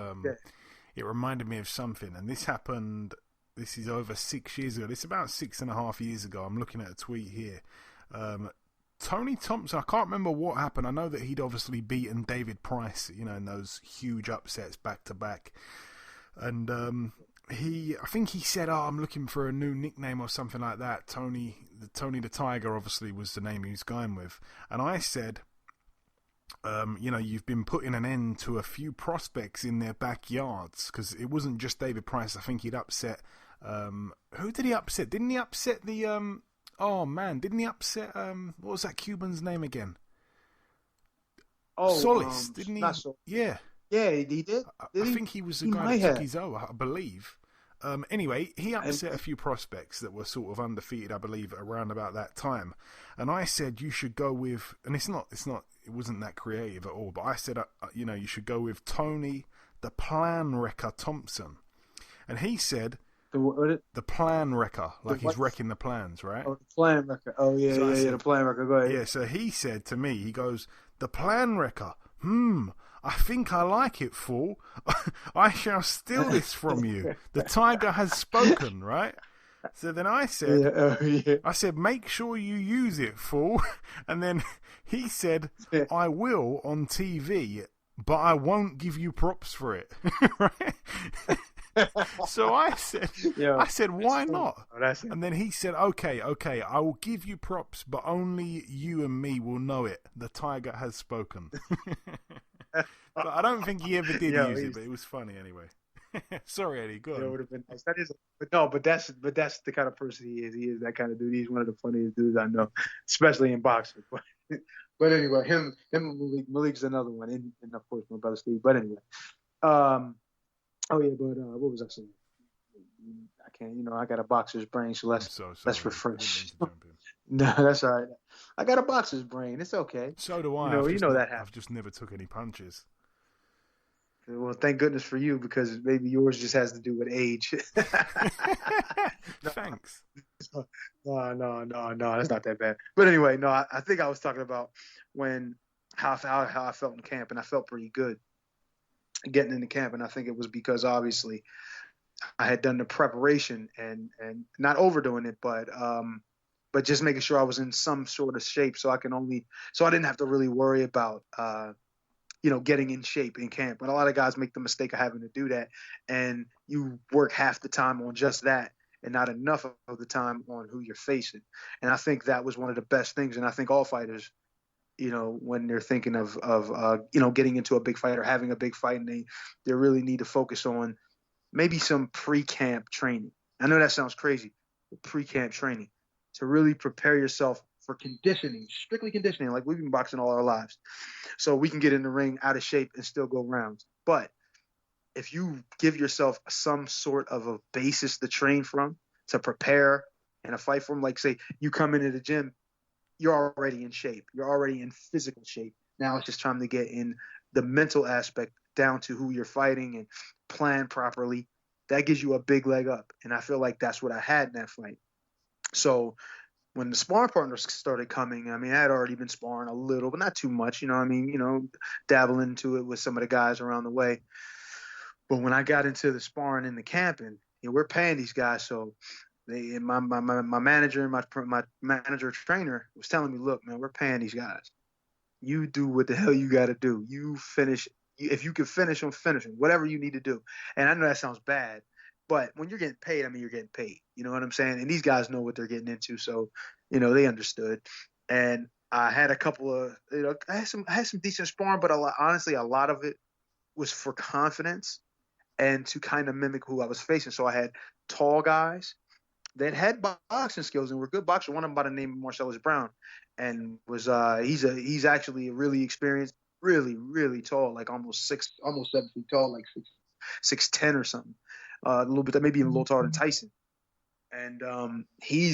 Speaker 8: it reminded me of something, and this happened. This is over 6 years ago. It's about 6.5 years ago. I'm looking at a tweet here. Tony Thompson, I can't remember what happened. I know that he'd obviously beaten David Price, in those huge upsets back to back. And I think he said, I'm looking for a new nickname or something like that. Tony the Tiger obviously was the name he was going with. And I said, you've been putting an end to a few prospects in their backyards, because it wasn't just David Price. I think he'd upset, who did he upset? Didn't he upset the, didn't he upset, what was that Cuban's name again? Solis, didn't he? Yeah.
Speaker 9: Yeah, he did.
Speaker 8: I think he was the guy that took his over, I believe. Anyway, he upset a few prospects that were sort of undefeated, I believe, around about that time. And I said you should go with, and it wasn't that creative at all, but I said, you should go with Tony the Plan Wrecker Thompson. And he said, the Plan Wrecker, like he's wrecking the plans, right?
Speaker 9: Oh, the Plan Wrecker. Oh, yeah, so the Plan Wrecker. Go ahead.
Speaker 8: Yeah, so he said to me, he goes, the Plan Wrecker, I think I like it, fool. I shall steal this from you. The tiger has spoken, right? So then I said, I said, make sure you use it, fool. And then he said, I will on TV, but I won't give you props for it. Right? So I said, why not? And then he said, okay, I will give you props, but only you and me will know it. The tiger has spoken. But I don't think he ever did use it, but it was funny anyway. Sorry, Eddie. Go on.
Speaker 9: It would have been nice. But that's the kind of person he is. He is that kind of dude. He's one of the funniest dudes I know, especially in boxing. But anyway, him and Malik's another one, and of course my brother Steve. But anyway, what was I saying? I can't. I got a boxer's brain, so let's refresh. No, that's all right. I got a boxer's brain. It's okay.
Speaker 8: So do I.
Speaker 9: That happens.
Speaker 8: I've just never took any punches.
Speaker 9: Well, thank goodness for you, because maybe yours just has to do with age.
Speaker 8: Thanks.
Speaker 9: No, that's not that bad. But anyway, no, I think I was talking about how I felt in camp, and I felt pretty good getting into camp, and I think it was because obviously I had done the preparation and not overdoing it, but just making sure I was in some sort of shape so I didn't have to really worry about getting in shape in camp. But a lot of guys make the mistake of having to do that, and you work half the time on just that and not enough of the time on who you're facing. And I think that was one of the best things. And I think all fighters, when they're thinking of getting into a big fight or having a big fight, and they really need to focus on maybe some pre-camp training. I know that sounds crazy, but pre-camp training to really prepare yourself for conditioning, strictly conditioning, like we've been boxing all our lives. So we can get in the ring out of shape and still go rounds. But if you give yourself some sort of a basis to train from, to prepare and a fight from, like say you come into the gym, you're already in shape. You're already in physical shape. Now it's just time to get in the mental aspect down to who you're fighting and plan properly. That gives you a big leg up. And I feel like that's what I had in that fight. So when the sparring partners started coming, I had already been sparring a little, but not too much, dabbling into it with some of the guys around the way. But when I got into the sparring in the camp, and we're paying these guys, so my manager and my manager trainer was telling me, look, man, we're paying these guys. You do what the hell you got to do. You finish. If you can finish them, finish them. Whatever you need to do. And I know that sounds bad, but when you're getting paid, you're getting paid. You know what I'm saying? And these guys know what they're getting into, so they understood. And I had a couple of, I had some decent sparring, but honestly, a lot of it was for confidence and to kind of mimic who I was facing. So I had tall guys that had boxing skills and were good boxers. One of them by the name of Marcellus Brown, and was he's actually a really experienced, really, really tall, like almost 7 feet tall, like 6'10" or something. A little bit, maybe even a little taller than Tyson. And he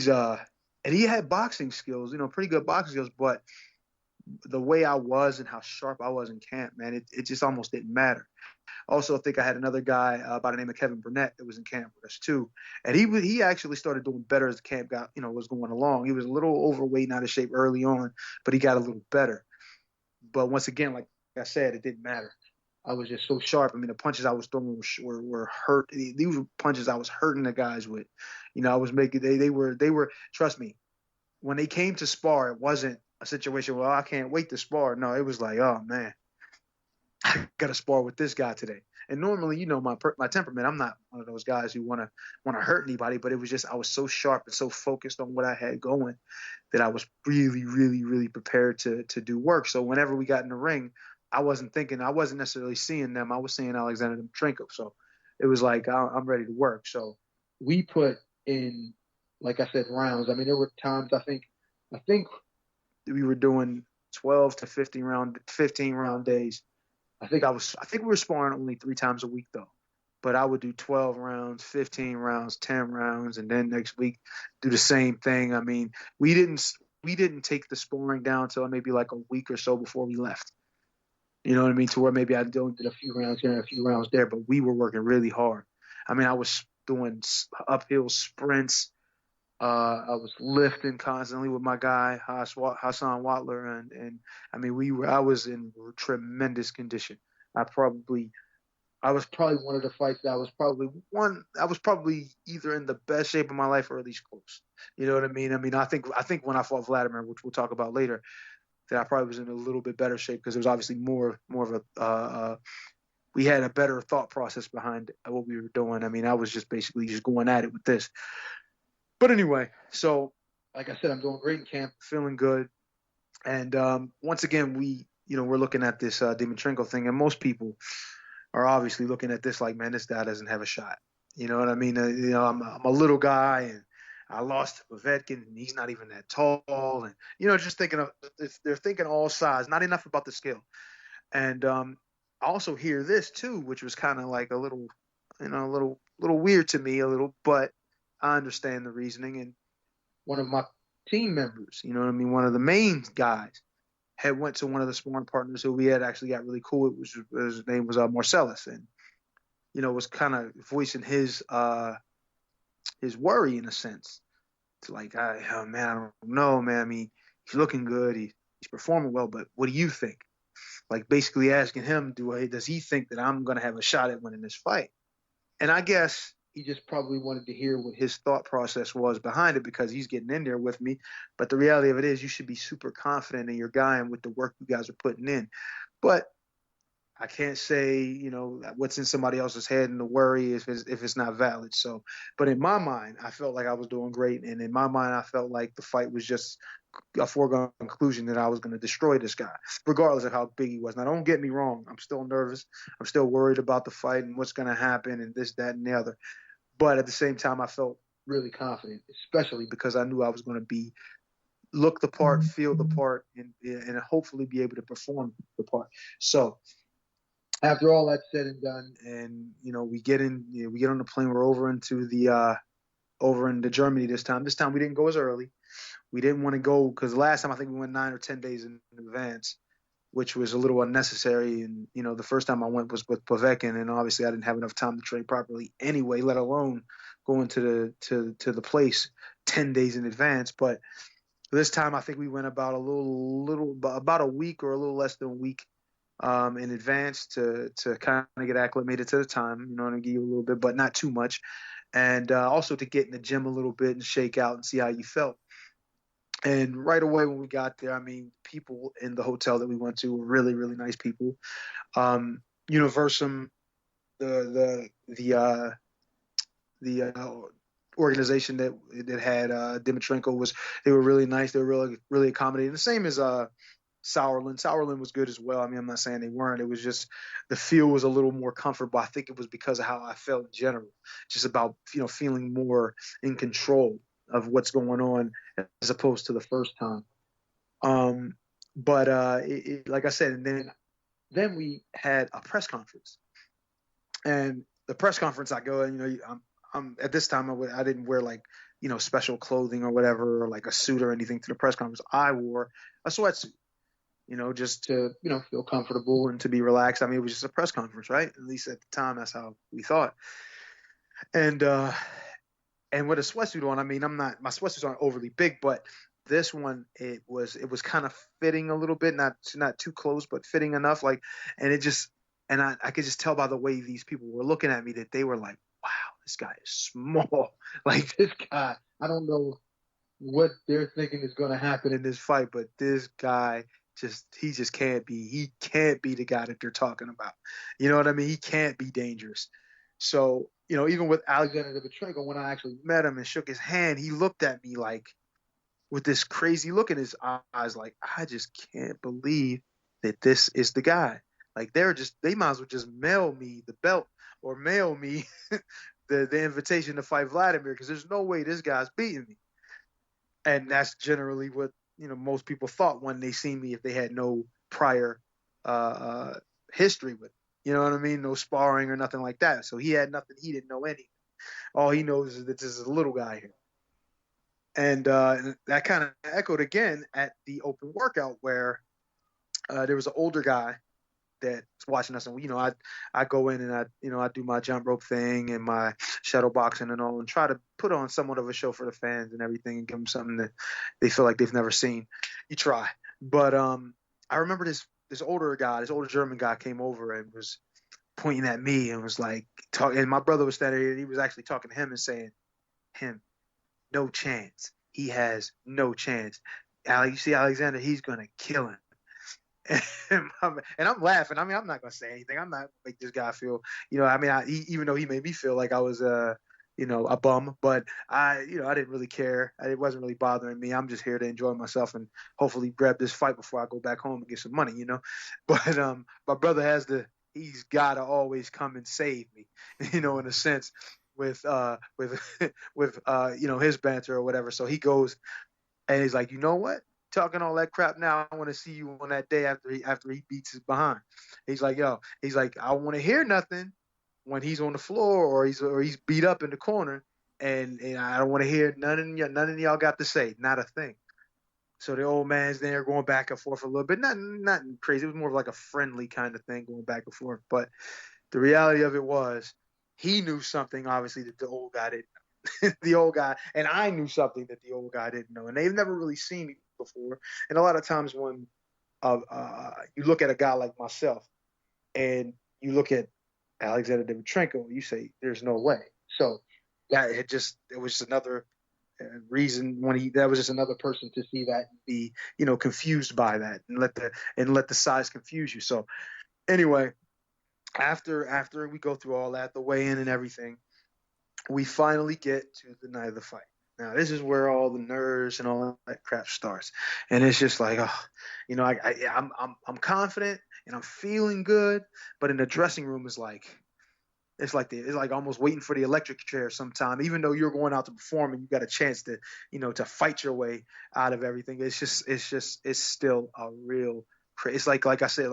Speaker 9: had boxing skills, pretty good boxing skills, but the way I was and how sharp I was in camp, man, it just almost didn't matter. Also, I think I had another guy by the name of Kevin Burnett that was in camp with us too, and he actually started doing better as the camp was going along. He was a little overweight and out of shape early on, but he got a little better. But once again, like I said, it didn't matter. I was just so sharp. The punches I was throwing were hurt. These were punches I was hurting the guys with. I was making they were. Trust me, when they came to spar, it wasn't a situation where I can't wait to spar. No, it was like, oh man, I got to spar with this guy today. And normally, my temperament, I'm not one of those guys who want to hurt anybody. But it was just I was so sharp and so focused on what I had going that I was really, really, really prepared to do work. So whenever we got in the ring, I wasn't necessarily seeing them. I was seeing Alexander Dimitrenko. So it was like, I'm ready to work. So we put in, like I said, rounds. There were times I think we were doing 12 to 15 round days. I think we were sparring only 3 times a week though. But I would do 12 rounds, 15 rounds, 10 rounds, and then next week do the same thing. We didn't take the sparring down until maybe like a week or so before we left. You know what I mean? To where maybe I did a few rounds here and a few rounds there, but we were working really hard. I was doing uphill sprints. I was lifting constantly with my guy Hassan Watler, and I was in tremendous condition. I was probably one of the fights that I was probably either in the best shape of my life or at least close. You know what I mean? I think when I fought Vladimir, which we'll talk about later, that I probably was in a little bit better shape because there was obviously more of a we had a better thought process behind what we were doing. I mean, I was just basically just going at it with this. But anyway, so like I said, I'm doing great in camp, feeling good. And once again, we're looking at this Dimitrenko thing, and most people are obviously looking at this like, man, this guy doesn't have a shot. You know what I mean? I'm a little guy, and I lost to Povetkin, and he's not even that tall. And, just they're thinking all sides, not enough about the skill. And I also hear this too, which was kind of like a little weird to me, but I understand the reasoning. And one of my team members, one of the main guys, had went to one of the sparring partners who we had actually got really cool. His name was Marcellus, and was kind of voicing his worry in a sense. It's like, I don't know, man. I mean, he's looking good, he's performing well, but what do you think? Like basically asking him, does he think that I'm going to have a shot at winning this fight? And I guess he just probably wanted to hear what his thought process was behind it, because he's getting in there with me. But the reality of it is, you should be super confident in your guy and with the work you guys are putting in. But I can't say, what's in somebody else's head and the worry if it's not valid. So, but in my mind, I felt like I was doing great. And in my mind, I felt like the fight was just a foregone conclusion that I was going to destroy this guy, regardless of how big he was. Now, don't get me wrong. I'm still nervous. I'm still worried about the fight and what's going to happen and this, that, and the other. But at the same time, I felt really confident, especially because I knew I was going to look the part, feel the part, and hopefully be able to perform the part. So after all that's said and done, and we get on the plane, we're over into Germany this time. This time we didn't go as early. We didn't want to go because last time I think we went 9 or 10 days in advance, which was a little unnecessary. And, the first time I went was with Povetkin, and obviously I didn't have enough time to train properly anyway, let alone going to the place 10 days in advance. But this time I think we went about about a week or a little less than a week in advance to kind of get acclimated to the time, and give you a little bit, but not too much. And also to get in the gym a little bit and shake out and see how you felt. And right away when we got there, I mean, people in the hotel that we went to were really, really nice people. Universum, the organization that had Dimitrenko, they were really nice. They were really, really accommodating. The same as Sauerland. Sauerland was good as well. I mean, I'm not saying they weren't. It was just the feel was a little more comfortable. I think it was because of how I felt in general, just about feeling more in control of what's going on as opposed to the first time. But like I said, and then we had a press conference, and the press conference I go, and I'm at this time I didn't wear like special clothing or whatever, or like a suit or anything to the press conference. I wore a sweatsuit, just to feel comfortable and to be relaxed. I mean, it was just a press conference, right? At least at the time, that's how we thought. And with a sweatsuit on, I mean, my sweatsuits aren't overly big, but this one, it was kind of fitting a little bit, not too close, but fitting enough. Like, and I could just tell by the way these people were looking at me that they were like, wow, this guy is small. Like this guy, I don't know what they're thinking is going to happen in this fight, but this guy he can't be the guy that they're talking about. You know what I mean? He can't be dangerous. So, even with Alexander Dimitrenko, when I actually met him and shook his hand, he looked at me like with this crazy look in his eyes, like, I just can't believe that this is the guy. Like they might as well just mail me the belt or mail me the invitation to fight Vladimir, because there's no way this guy's beating me. And that's generally what, most people thought when they seen me, if they had no prior history with, you know what I mean? No sparring or nothing like that. So he had nothing. He didn't know anything. All he knows is that this is a little guy here. And that kind of echoed again at the open workout where there was an older guy that's watching us. And, I go in and I do my jump rope thing and my shadow boxing and all, and try to put on somewhat of a show for the fans and everything and give them something that they feel like they've never seen. You try. But I remember this older German guy came over and was pointing at me and was like talking. And my brother was standing here and he was actually talking to him and saying, no chance. He has no chance. You see Alexander, he's going to kill him. And I'm laughing. I mean, I'm not gonna say anything. I'm not gonna make this guy feel, I mean, even though he made me feel like I was, a bum, but I didn't really care. It wasn't really bothering me. I'm just here to enjoy myself and hopefully grab this fight before I go back home and get some money, But my brother he's got to always come and save me, in a sense, with his banter or whatever. So he goes and he's like, you know what? Talking all that crap now, I want to see you on that day after he beats his behind. He's like, I want to hear nothing when he's on the floor or he's beat up in the corner, and I don't want to hear none of y'all got to say, not a thing. So the old man's there going back and forth a little bit, not crazy. It was more of like a friendly kind of thing going back and forth. But the reality of it was, he knew something obviously that the old guy didn't. The old guy, and I knew something that the old guy didn't know, and they've never really seen me before. And a lot of times when you look at a guy like myself and you look at Alexander Dimitrenko, you say there's no way. So it was just another reason that was just another person to see that and be confused by that and let the size confuse you. So anyway, after we go through all that, the weigh-in and everything, we finally get to the night of the fight. Now, this is where all the nerves and all that crap starts. And it's just like, I'm confident and I'm feeling good, but in the dressing room it's like almost waiting for the electric chair sometime, even though you're going out to perform and you got a chance to, to fight your way out of everything. It's still a real, it's like I said,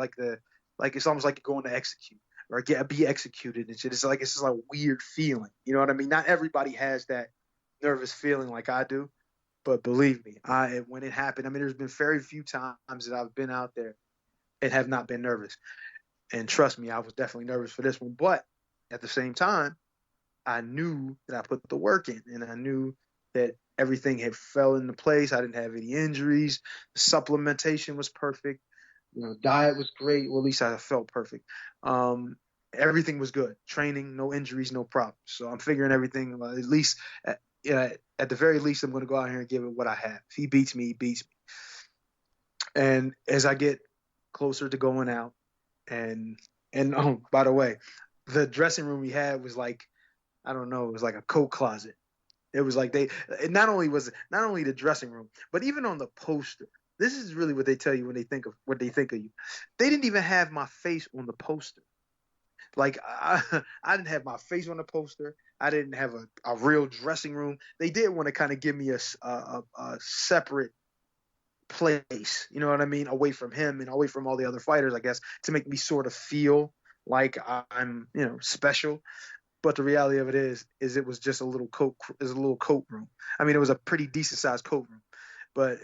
Speaker 9: it's almost like you're going to execute or be executed and shit. It's just like a weird feeling. You know what I mean? Not everybody has that nervous feeling like I do, but believe me, when it happened, I mean, there's been very few times that I've been out there and have not been nervous. And trust me, I was definitely nervous for this one. But at the same time, I knew that I put the work in, and I knew that everything had fell into place. I didn't have any injuries. The supplementation was perfect. Diet was great. Well, at least I felt perfect. Everything was good. Training, no injuries, no problems. So I'm figuring everything, at least at the very least, I'm going to go out here and give it what I have. If he beats me, he beats me. And as I get closer to going out, and by the way, the dressing room we had was like, I don't know, it was like a coat closet. It was like not only the dressing room, but even on the poster. This is really what they tell you when they think of you. They didn't even have my face on the poster. Like I didn't have my face on the poster. I didn't have a real dressing room. They did want to kind of give me a separate place, you know what I mean, away from him and away from all the other fighters, I guess, to make me sort of feel like I'm, special. But the reality of it is it was just a little coat room. I mean, it was a pretty decent sized coat room, but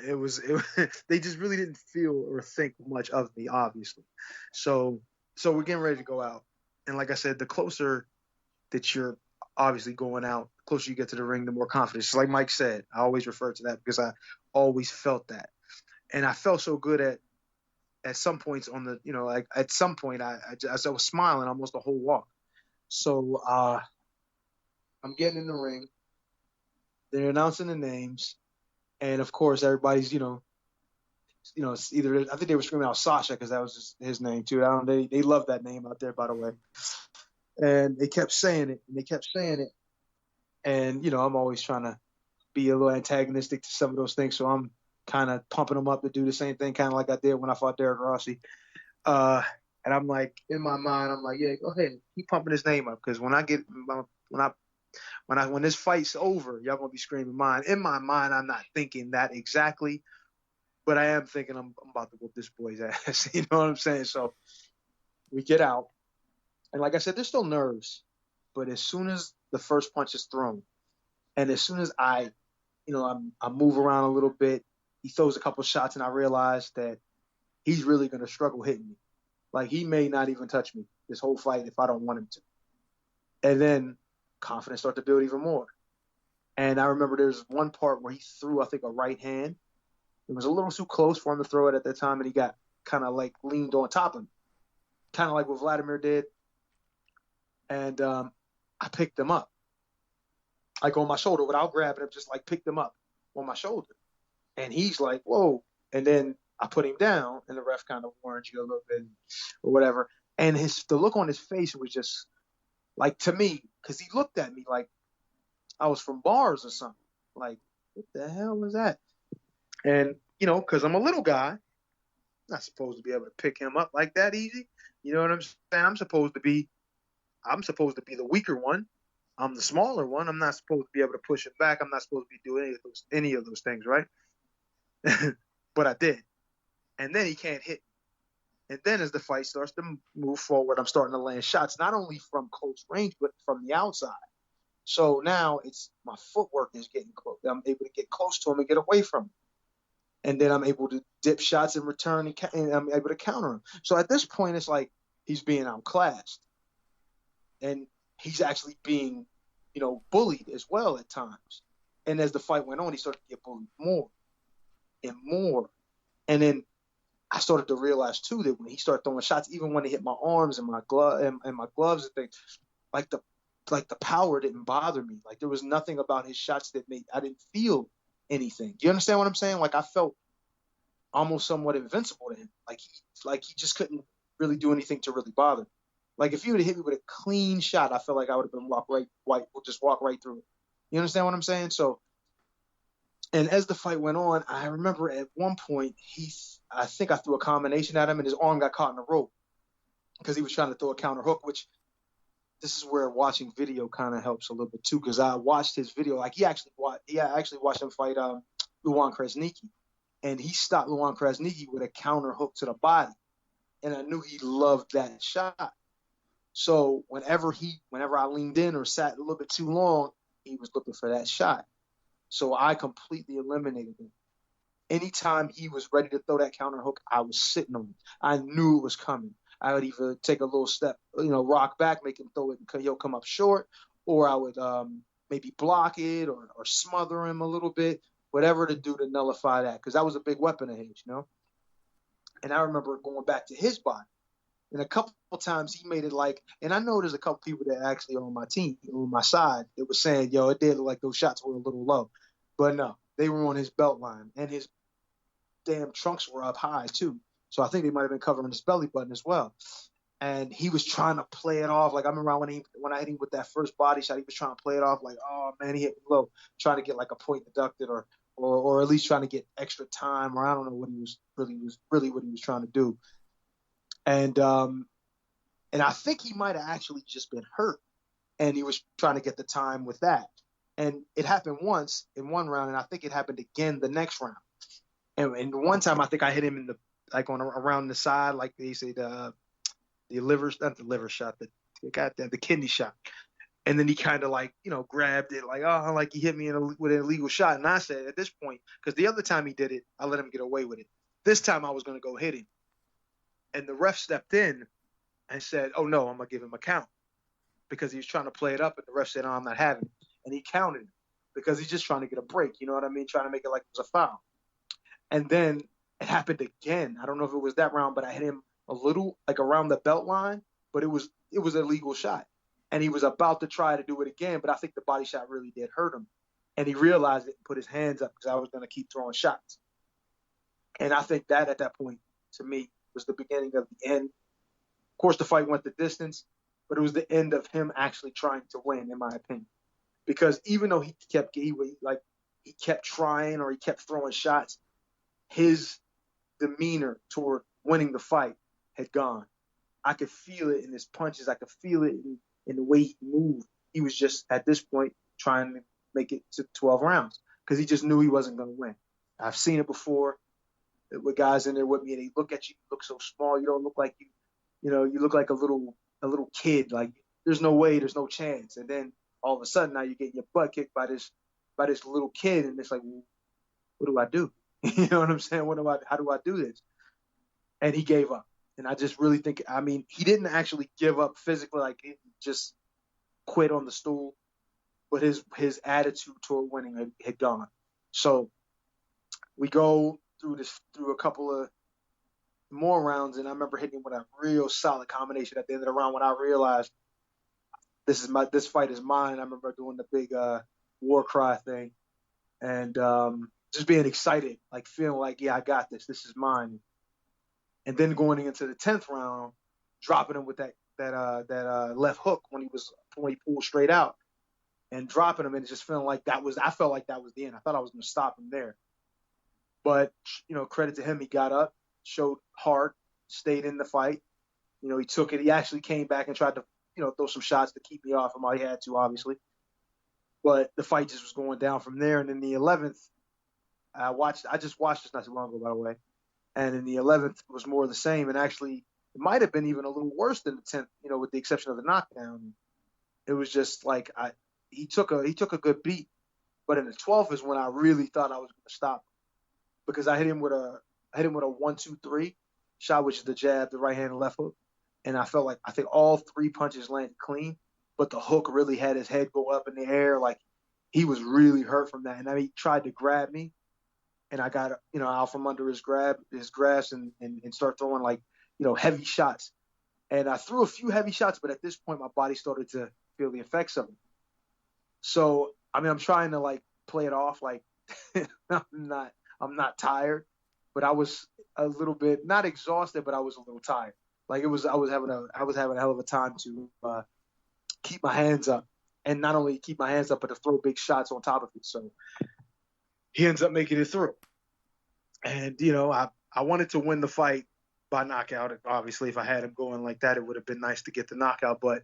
Speaker 9: they just really didn't feel or think much of me, obviously. So we're getting ready to go out. And like I said, the closer that you're obviously going out, the closer you get to the ring, the more confidence. Just like Mike said, I always refer to that because I always felt that. And I felt so good at some points on the, like at some point I was smiling almost the whole walk. So I'm getting in the ring. They're announcing the names. And of course, everybody's, it's either, I think they were screaming out Sasha because that was just his name too. They love that name out there, by the way. And they kept saying it. And, I'm always trying to be a little antagonistic to some of those things. So I'm kind of pumping them up to do the same thing, kind of like I did when I fought Derek Rossi. And I'm like, in my mind, I'm like, yeah, go ahead, keep pumping his name up, because when this fight's over, y'all gonna be screaming mine. In my mind, I'm not thinking that exactly, but I am thinking I'm about to whoop this boy's ass. You know what I'm saying? So we get out, and like I said, there's still nerves, but as soon as the first punch is thrown, and as soon as I move around a little bit, he throws a couple shots, and I realize that he's really going to struggle hitting me. Like, he may not even touch me this whole fight if I don't want him to. And then confidence started to build even more. And I remember there's one part where he threw, I think, a right hand. It was a little too close for him to throw it at that time, and he got kind of like leaned on top of him, kind of like what Vladimir did. And I picked him up, like on my shoulder without grabbing him, just like picked him up on my shoulder. And he's like, whoa. And then I put him down, and the ref kind of warned you a little bit or whatever. And the look on his face was just like, to me, because he looked at me like I was from bars or something. Like, what the hell was that? And, because I'm a little guy, not supposed to be able to pick him up like that easy. You know what I'm saying? I'm supposed to be the weaker one. I'm the smaller one. I'm not supposed to be able to push him back. I'm not supposed to be doing any of those things, right? But I did. And then he can't hit. And then as the fight starts to move forward, I'm starting to land shots, not only from close range, but from the outside. So now it's my footwork is getting close. I'm able to get close to him and get away from him. And then I'm able to dip shots in return, and I'm able to counter him. So at this point, it's like he's being outclassed. And he's actually being, bullied as well at times. And as the fight went on, he started to get bullied more and more. And then I started to realize, too, that when he started throwing shots, even when he hit my arms and my gloves and things, like the power didn't bother me. Like there was nothing about his shots that I didn't feel anything. Do you understand what I'm saying? Like I felt almost somewhat invincible to him. Like he just couldn't really do anything to really bother me. Like if he would have hit me with a clean shot, I felt like I would have been walk right through it. You understand what I'm saying? So, and as the fight went on, I remember at one point I think I threw a combination at him and his arm got caught in the rope because he was trying to throw a counter hook, which this is where watching video kind of helps a little bit too, because I watched his video. Like he actually watched him fight Luan Krasniqi, and he stopped Luan Krasniqi with a counter hook to the body, and I knew he loved that shot. So whenever I leaned in or sat a little bit too long, he was looking for that shot. So I completely eliminated him. Anytime he was ready to throw that counter hook, I was sitting on him. I knew it was coming. I would either take a little step, rock back, make him throw it, and he'll come up short, or I would maybe block it or smother him a little bit, whatever to do to nullify that, because that was a big weapon of his, And I remember going back to his body, and a couple times he made it like, and I know there's a couple people that actually are on my team, on my side, that was saying, it did look like those shots were a little low, but no, they were on his belt line, and his damn trunks were up high too. So I think they might have been covering his belly button as well. And he was trying to play it off. Like I remember when I hit him with that first body shot, he was trying to play it off like, oh man, he hit me low, trying to get like a point deducted or at least trying to get extra time, or I don't know what he was really what he was trying to do. And I think he might have actually just been hurt, and he was trying to get the time with that. And it happened once in one round, and I think it happened again the next round. And one time I think I hit him in the around the side, like they say the kidney shot. And then he kind of grabbed it like he hit me with an illegal shot. And I said at this point, because the other time he did it, I let him get away with it. This time I was going to go hit him. And the ref stepped in and said, oh no, I'm going to give him a count, because he was trying to play it up. And the ref said, oh, I'm not having it. And he counted him because he's just trying to get a break. You know what I mean? Trying to make it like it was a foul. And then it happened again. I don't know if it was that round, but I hit him a little around the belt line, but it was an illegal shot. And he was about to try to do it again, but I think the body shot really did hurt him. And he realized it and put his hands up, because I was going to keep throwing shots. And I think that at that point, to me, was the beginning of the end. Of course, the fight went the distance, but it was the end of him actually trying to win, in my opinion. Because even though he kept trying or he kept throwing shots, his demeanor toward winning the fight had gone. I could feel it in his punches. I could feel it in the way he moved. He was just, at this point, trying to make it to 12 rounds, because he just knew he wasn't going to win. I've seen it before with guys in there with me, and they look at you, you look so small. You don't look like you look like a little kid. Like there's no way, there's no chance. And then all of a sudden now you're getting your butt kicked by this little kid, and it's like, well, what do I do? You know what I'm saying? How do I do this? And he gave up. And I just really think, he didn't actually give up physically, like he just quit on the stool, but his attitude toward winning had gone. So we go through a couple of more rounds, and I remember hitting him with a real solid combination at the end of the round when I realized this fight is mine. I remember doing the big war cry thing. And just being excited, like feeling like, yeah, I got this. This is mine. And then going into the 10th round, dropping him with that left hook when he pulled straight out, and dropping him, and just feeling like I felt like that was the end. I thought I was going to stop him there. But, credit to him, he got up, showed heart, stayed in the fight. He took it. He actually came back and tried to, throw some shots to keep me off him. He had to, obviously. But the fight just was going down from there. And in the 11th, I just watched this not too long ago, by the way. And in the 11th, it was more of the same. And actually, it might have been even a little worse than the 10th, with the exception of the knockdown. It was just like he took a good beat. But in the 12th is when I really thought I was going to stop, because I hit him with a 1-2-3 shot, which is the jab, the right hand, and left hook. And I think all 3 punches landed clean, but the hook really had his head go up in the air. Like, he was really hurt from that. And then he tried to grab me, and I got, out from under his grasp and start throwing heavy shots. And I threw a few heavy shots, but at this point my body started to feel the effects of it. So, I'm trying to play it off like I'm not tired, but I was a little bit, not exhausted, but I was a little tired. I was having a hell of a time to keep my hands up, and not only keep my hands up, but to throw big shots on top of it. So he ends up making it through. And, I wanted to win the fight by knockout. Obviously, if I had him going like that, it would have been nice to get the knockout, but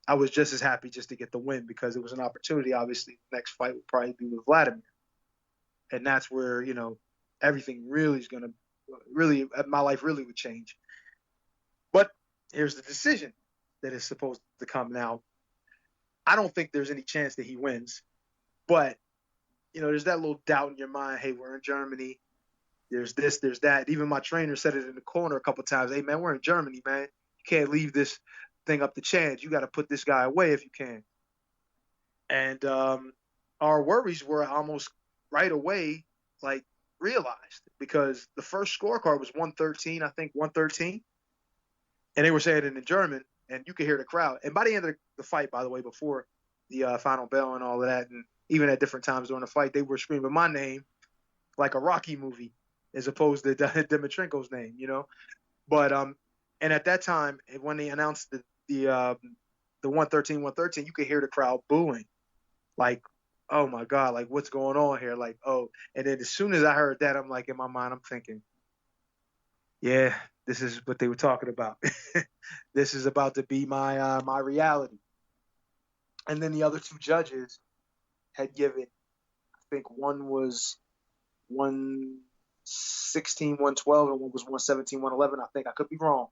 Speaker 9: I was just as happy just to get the win, because it was an opportunity. Obviously, the next fight would probably be with Vladimir. And that's where, everything really is going to my life really would change. But here's the decision that is supposed to come now. I don't think there's any chance that he wins, but, there's that little doubt in your mind. Hey, we're in Germany. There's this, there's that. Even my trainer said it in the corner a couple of times. Hey, man, we're in Germany, man. You can't leave this thing up to chance. You got to put this guy away if you can. And our worries were almost right away, realized, because the first scorecard was 113, I think 113. And they were saying it in German, and you could hear the crowd. And by the end of the fight, by the way, before the final bell and all of that, and even at different times during the fight, they were screaming my name like a Rocky movie, as opposed to Dimitrenko's name, But and at that time, when they announced the 113, you could hear the crowd booing, oh my God, what's going on here? And then as soon as I heard that, I'm in my mind, I'm thinking, yeah, this is what they were talking about. This is about to be my reality. And then the other 2 judges had given, I think one was 116, 112, and one was 117, 111. I think I could be wrong,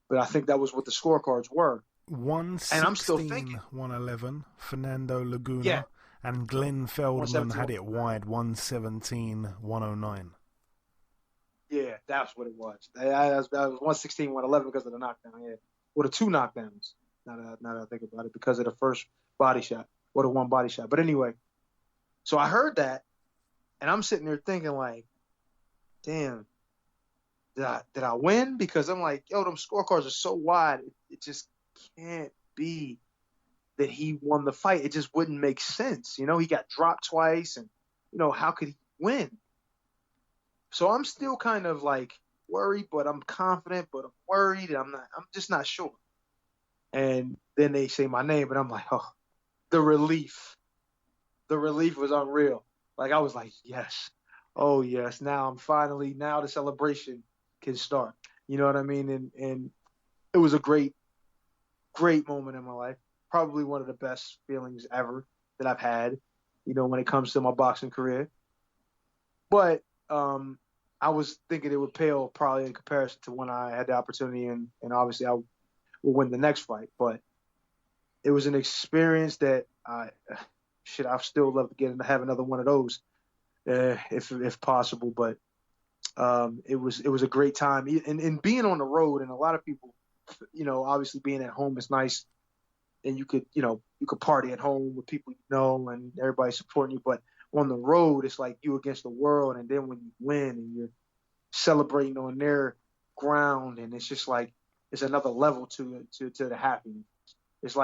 Speaker 9: but I think that was what the scorecards were.
Speaker 8: 116,
Speaker 9: and I'm still thinking
Speaker 8: 111. Fernando Laguna,
Speaker 9: yeah,
Speaker 8: and Glenn Feldman had it wide, 117, 109.
Speaker 9: Yeah, that's what it was. That was 116, 111 because of the knockdown. Yeah, or the 2 knockdowns. Now that I think about it, because of the first body shot or the 1 body shot. But anyway, so I heard that, and I'm sitting there thinking damn, did I win? Because I'm them scorecards are so wide, it just can't be that he won the fight. It just wouldn't make sense. He got dropped twice, and how could he win? So I'm still kind of worried, but I'm confident, but I'm worried. I'm just not sure. And then they say my name, and I'm oh, the relief. The relief was unreal. I was yes. Oh, yes. Now the celebration can start. You know what I mean? And it was a great, great moment in my life. Probably one of the best feelings ever that I've had, when it comes to my boxing career. But I was thinking it would pale probably in comparison to when I had the opportunity, and obviously I will win the next fight. But it was an experience that I'd still love to get and have another one of those if possible. But it was a great time, and being on the road, and a lot of people, obviously being at home is nice, and you could party at home with people and everybody supporting you, but on the road, it's you against the world. And then when you win and you're celebrating on their ground, and it's just it's another level to the happiness. It's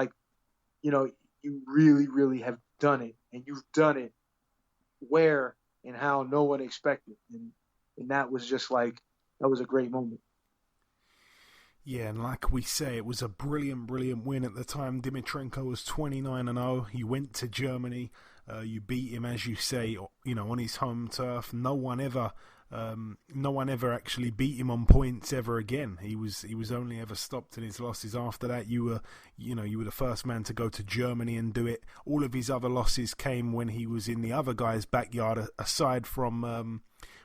Speaker 9: you really, really have done it, and you've done it where and how no one expected. And that was just like, that was a great moment.
Speaker 8: Yeah, and like we say, it was a brilliant, brilliant win at the time. Dimitrenko was 29-0. He went to Germany. You beat him, as you say, on his home turf. No one ever actually beat him on points ever again. He was only ever stopped in his losses. After that, you were the first man to go to Germany and do it. All of his other losses came when he was in the other guy's backyard, aside from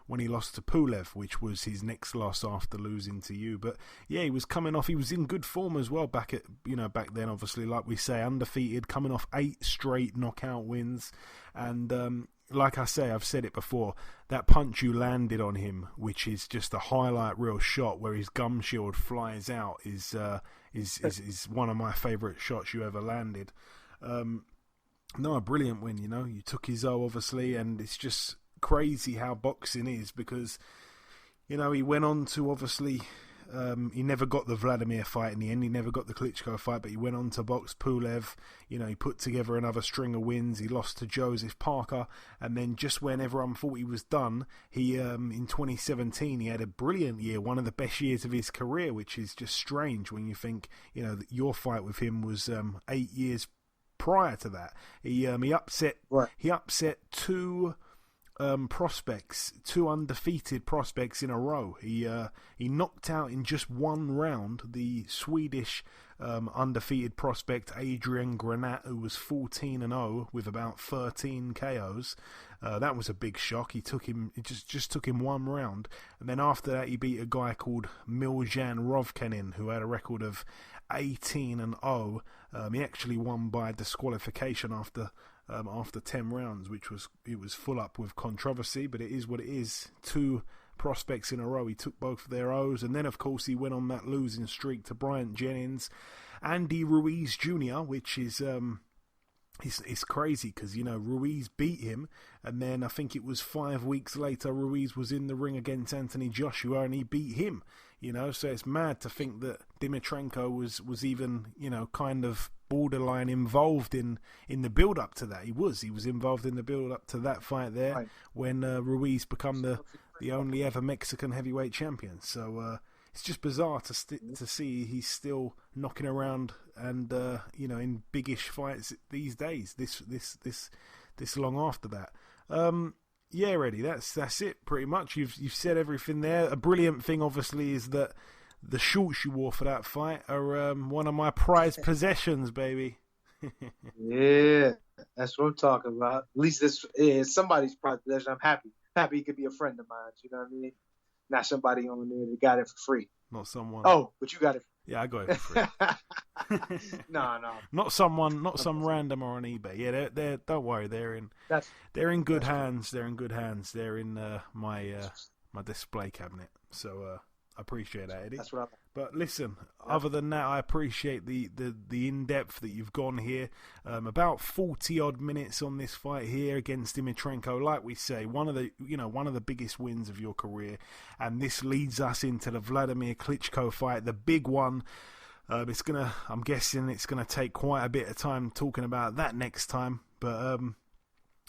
Speaker 8: when he lost to Pulev, which was his next loss after losing to you. But yeah, he was coming off. He was in good form as well back then. Obviously, like we say, undefeated, coming off 8 straight knockout wins, and like I say, I've said it before, that punch you landed on him, which is just a highlight reel shot where his gum shield flies out, is one of my favourite shots you ever landed. No, a brilliant win. You took his O, obviously, and it's just crazy how boxing is, because he went on to, obviously, he never got the Vladimir fight in the end. He never got the Klitschko fight, but he went on to box Pulev. He put together another string of wins. He lost to Joseph Parker, and then just when everyone thought he was done, he in 2017 he had a brilliant year, one of the best years of his career, which is just strange when you think that your fight with him was 8 years prior to that. He upset two prospects, 2 undefeated prospects in a row. He knocked out in just one round the Swedish undefeated prospect Adrian Granat, who was 14-0 with about 13 KOs. That was a big shock. It just took him one round, and then after that he beat a guy called Miljan Rovkanin, who had a record of 18-0. He actually won by disqualification after 10 rounds, it was full up with controversy, but it is what it is. 2 prospects in a row. He took both of their O's, and then of course he went on that losing streak to Bryant Jennings, Andy Ruiz Jr., which is it's crazy because Ruiz beat him, and then I think it was 5 weeks later Ruiz was in the ring against Anthony Joshua and he beat him. So it's mad to think that Dimitrenko was even kind of borderline involved in the build up to that. He was involved in the build up to that fight there, right, when Ruiz become the only ever Mexican heavyweight champion. So it's just bizarre to see he's still knocking around and in biggish fights these days. This long after that. Yeah, Eddie, that's it pretty much. You've said everything there. A brilliant thing, obviously, is that the shorts you wore for that fight are one of my prized possessions, baby.
Speaker 9: Yeah, that's what I'm talking about. At least this is somebody's prized possession. I'm happy he could be a friend of mine. You know what I mean? Not somebody on there that got it for free.
Speaker 8: Not someone.
Speaker 9: Oh, but you got it.
Speaker 8: Yeah, I got it for free.
Speaker 9: No.
Speaker 8: Not some randomer on eBay. Yeah, they're don't worry, they're in good hands. They're in good hands. They're in my display cabinet. So I appreciate that, Eddie.
Speaker 9: That's what
Speaker 8: But listen, other than that, I appreciate the in-depth that you've gone here. About 40-odd minutes on this fight here against Dimitrenko. Like we say, one of the biggest wins of your career. And this leads us into the Vladimir Klitschko fight, the big one. I'm guessing it's gonna take quite a bit of time talking about that next time. But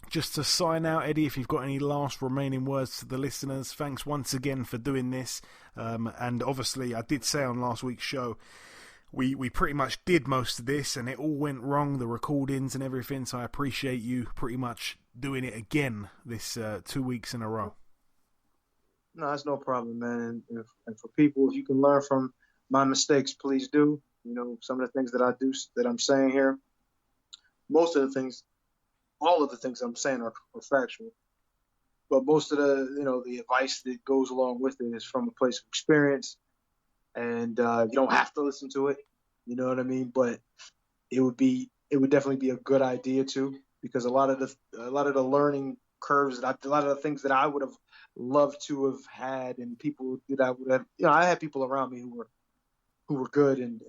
Speaker 8: just to sign out, Eddie, if you've got any last remaining words to the listeners, thanks once again for doing this. And obviously, I did say on last week's show, we pretty much did most of this, and it all went wrong, the recordings and everything, so I appreciate you pretty much doing it again this 2 weeks in a row.
Speaker 9: No, that's no problem, man. And for people, if you can learn from my mistakes, please do. Some of the things that I do, that I'm saying here, all of the things I'm saying are factual, but most of the advice that goes along with it is from a place of experience, and you don't have to listen to it. You know what I mean? But it would definitely be a good idea too, because a lot of the learning curves a lot of the things that I would have loved to have had, and people that I would have, I had people around me who were good and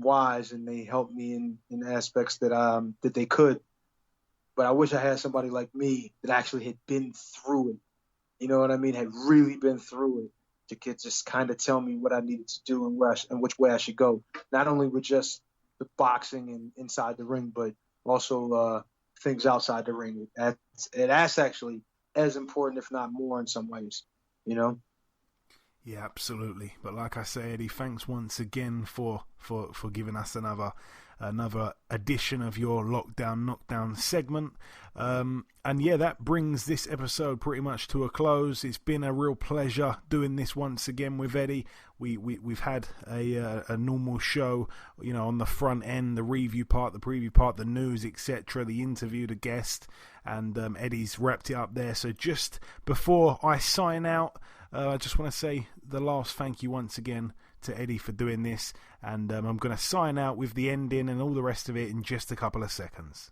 Speaker 9: wise, and they helped me in aspects that they could. But I wish I had somebody like me that actually had been through it. You know what I mean? Had really been through it to just kind of tell me what I needed to do and which way I should go. Not only with just the boxing and inside the ring, but also things outside the ring. That's actually as important, if not more, in some ways. You know.
Speaker 8: Yeah, absolutely. But like I say, Eddie, thanks once again for giving us another edition of your Lockdown Knockdown segment. And yeah, that brings this episode pretty much to a close. It's been a real pleasure doing this once again with Eddie. We've had a normal show, you know, on the front end, the review part, the preview part, the news, etc., the interview, the guest, and Eddie's wrapped it up there. So just before I sign out, I just want to say the last thank you once again to Eddie for doing this, and I'm going to sign out with the ending and all the rest of it in just a couple of seconds.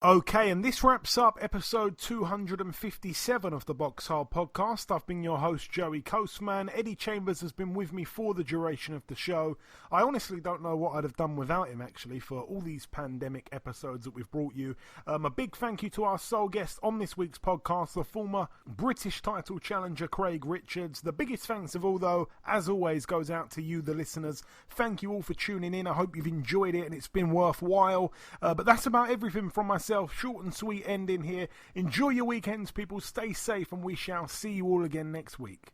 Speaker 8: Okay, and this wraps up episode 257 of the BoxHard Podcast. I've been your host, Joey Coastman. Eddie Chambers has been with me for the duration of the show. I honestly don't know what I'd have done without him, actually, for all these pandemic episodes that we've brought you. A big thank you to our sole guest on this week's podcast, the former British title challenger, Craig Richards. The biggest thanks of all, though, as always, goes out to you, the listeners. Thank you all for tuning in. I hope you've enjoyed it and it's been worthwhile. But that's about everything from myself. Short and sweet ending here. Enjoy your weekends, people. Stay safe, and we shall see you all again next week.